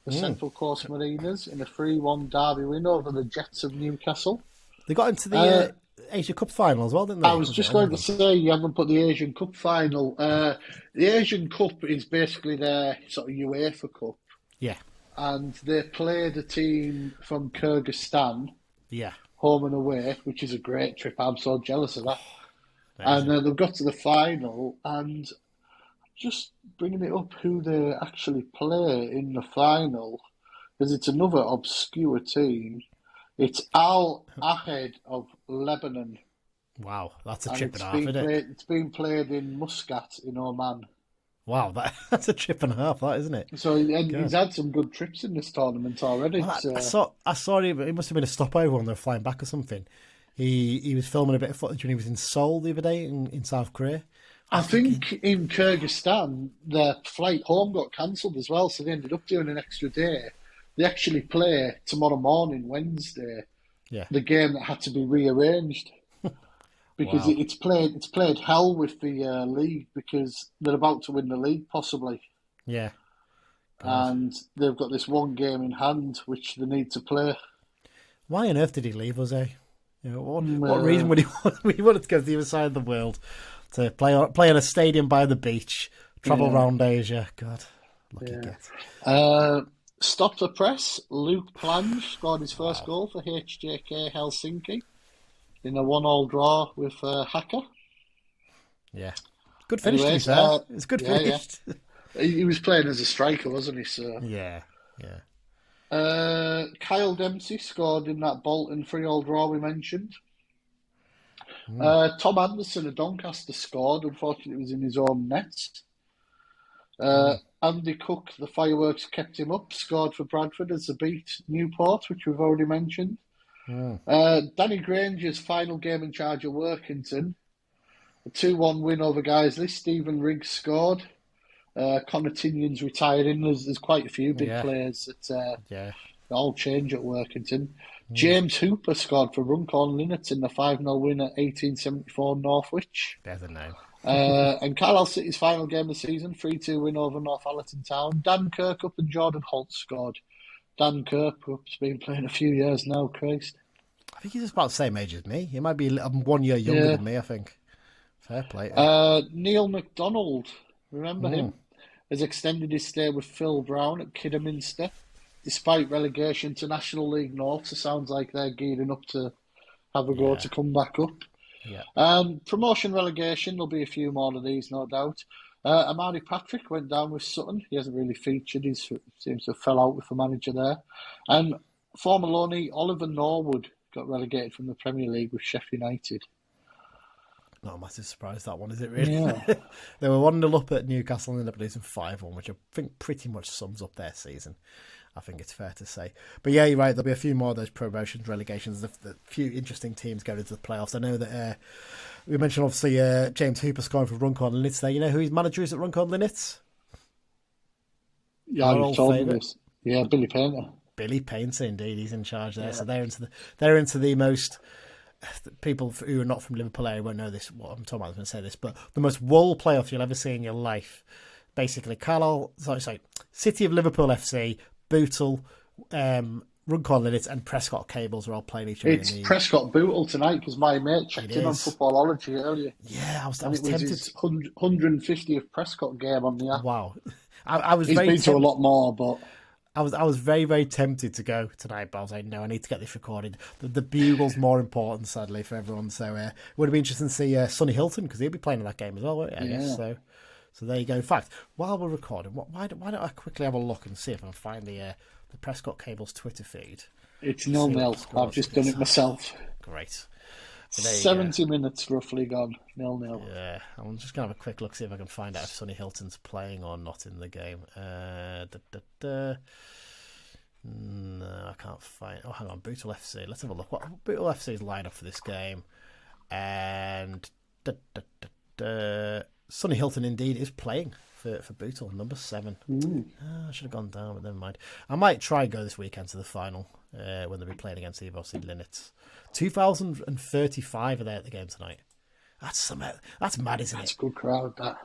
for Central Coast Mariners in a 3-1 derby win over the Jets of Newcastle. They got into the Asia Cup final as well, didn't they? I was just going to say, you haven't put the Asian Cup final. The Asian Cup is basically their sort of UEFA Cup. Yeah. And they played a team from Kyrgyzstan, home and away, which is a great trip. I'm so jealous of that. And they've got to the final, and just bringing it up who they actually play in the final, because it's another obscure team. It's Al Ahad of Lebanon. Wow, that's a trip and a half, isn't it? It's been played in Muscat in Oman. Wow, that's a trip and a half, that, isn't it? So he's had some good trips in this tournament already. Well, I saw him. It must have been a stopover when they were flying back or something. He was filming a bit of footage when he was in Seoul the other day in South Korea. I think in Kyrgyzstan, their flight home got cancelled as well, so they ended up doing an extra day. They actually play tomorrow morning, Wednesday, the game that had to be rearranged. Because it's played hell with the league because they're about to win the league, possibly. Yeah. And they've got this one game in hand which they need to play. Why on earth did he leave us, eh? What reason would he wanted to go to the other side of the world to play in a stadium by the beach, travel around Asia? God, lucky get. Stop the press. Luke Plange scored his first goal for HJK Helsinki in a 1-1 draw with Hacker. Yeah, good finish. It's good finish. Yeah. He was playing as a striker, wasn't he? So yeah. Kyle Dempsey scored in that Bolton 3-3 draw we mentioned. Tom Anderson of Doncaster scored. Unfortunately, it was in his own net. Andy Cook, the fireworks kept him up, scored for Bradford as they beat Newport, which we've already mentioned. Danny Granger's final game in charge of Workington. A 2-1 win over Guiseley. Stephen Riggs scored. Connor Tignon's retiring. There's quite a few big players that all change at Workington. James Hooper scored for Runcorn Linnets in the 5-0 win at 1874 Northwich. There's a name. And Carlisle City's final game of the season, 3-2 win over Northallerton Town. Dan Kirkup and Jordan Holt scored. Dan Kirkup's been playing a few years now, Christ. I think he's just about the same age as me. He might be 1 year younger than me, I think. Fair play. Neil McDonald, remember him? Has extended his stay with Phil Brown at Kidderminster, despite relegation to National League North. So it sounds like they're gearing up to have a go to come back up. Promotion relegation, there'll be a few more of these, no doubt. Amari Patrick went down with Sutton. He hasn't really featured. He seems to have fell out with the manager there. And former loanee Oliver Norwood got relegated from the Premier League with Sheffield United. Not a massive surprise, that one, is it, really? Yeah. They were 1-0 up at Newcastle and ended up losing 5-1, which I think pretty much sums up their season. I think it's fair to say. But yeah, you're right, there'll be a few more of those promotions, relegations, a few interesting teams going into the playoffs. I know that we mentioned, obviously, James Hooper scoring for Runcorn Linnets there. You know who his manager is at Runcorn Linnets? Yeah, you've told me this. Yeah, Billy Painter. Billy Painter, indeed. He's in charge there. Yeah. So they're into the most... People who are not from Liverpool area won't know this. What I'm talking about, I'm going to say this, but the most wool playoff you'll ever see in your life. Basically, City of Liverpool FC, Bootle, Runcorn Linnets, and Prescott Cables are all playing each other. It's Prescott Bootle tonight because my mate checked in on Footballology earlier. Yeah, I was tempted. It was his 150th Prescott game on the app. Wow, I was. He's been to a lot more, but. I was very, very tempted to go tonight, but I was like, no, I need to get this recorded. The Bugle's more important, sadly, for everyone. So it would be interesting to see Sonny Hilton, because he'll be playing in that game as well, won't he? I guess. So there you go. In fact, while we're recording, why don't I quickly have a look and see if I can find the Prescott Cables Twitter feed? It's 0-0. I've just done it myself. Great. 70 minutes roughly gone. 0-0. Yeah, I'm just going to have a quick look, see if I can find out if Sonny Hilton's playing or not in the game. No, I can't find... Oh, hang on, Bootle FC. Let's have a look. What Bootle FC's lineup for this game? And Sonny Hilton, indeed, is playing for Bootle, number 7. I should have gone down, but never mind. I might try and go this weekend to the final when they'll be playing against the obviously Linnets. 2,035 are there at the game tonight. That's mad, isn't it? That's a good crowd, that.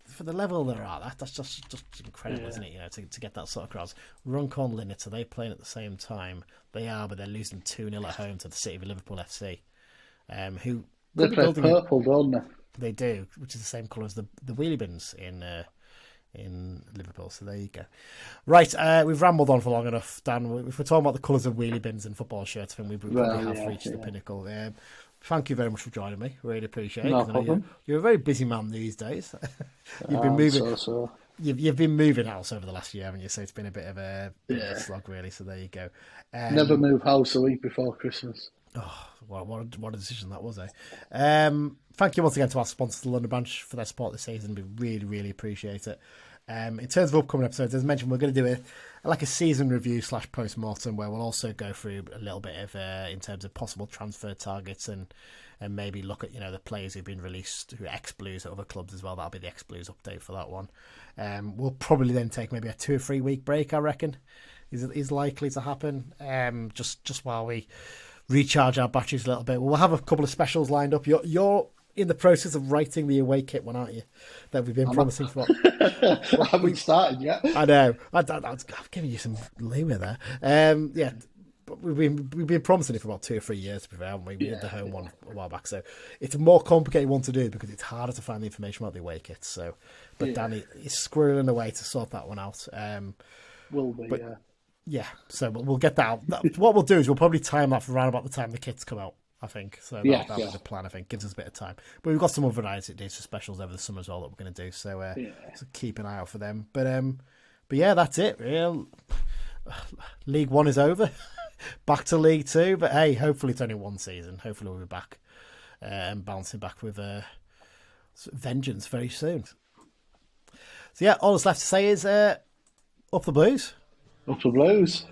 For the level they're at, that's just incredible, isn't it? You know, to get that sort of crowds. Runcorn Linnets, are they playing at the same time? They are, but they're losing 2-0 at home to the City of Liverpool FC. Who they play purple, don't they? They do, which is the same colour as the wheelie bins in Liverpool. So there you go. Right, we've rambled on for long enough, Dan. If we're talking about the colours of wheelie bins and football shirts, then we probably have reached the pinnacle. Thank you very much for joining me. Really appreciate it. No problem. You're a very busy man these days. You've been moving. So. You've been moving house over the last year, haven't you? So it's been a bit of a slog, really. So there you go. Never move house a week before Christmas. Oh, what a decision that was, eh? Thank you once again to our sponsors, the London Branch, for their support this season. We really, really appreciate it. In terms of upcoming episodes, as mentioned, we're going to do a season review / post-mortem, where we'll also go through a little bit of in terms of possible transfer targets and maybe look at the players who've been released, who are ex-Blues at other clubs as well. That'll be the ex-Blues update for that one. We'll probably then take maybe a 2 or 3 week break, I reckon, is likely to happen. Just while we recharge our batteries a little bit. We'll have a couple of specials lined up. You're in the process of writing the away kit one, aren't you? That we've been promising for. I haven't started yet. I know. I've given you some leeway there. But we've been promising it for about 2 or 3 years, to be fair, haven't we? We did the home one a while back, so it's a more complicated one to do because it's harder to find the information about the away kits. So, but Danny is squirreling away to sort that one out. Will be, yeah. Yeah, so we'll get that out. What we'll do is we'll probably time that for around about the time the kits come out, I think. So that'll be the plan, I think. Gives us a bit of time. But we've got some other ideas for specials over the summer as well that we're going to do. So, so keep an eye out for them. But yeah, that's it. League One is over. Back to League Two. But hey, hopefully it's only one season. Hopefully we'll be back and bouncing back with vengeance very soon. So yeah, all that's left to say is up the Blues. Up the Blues.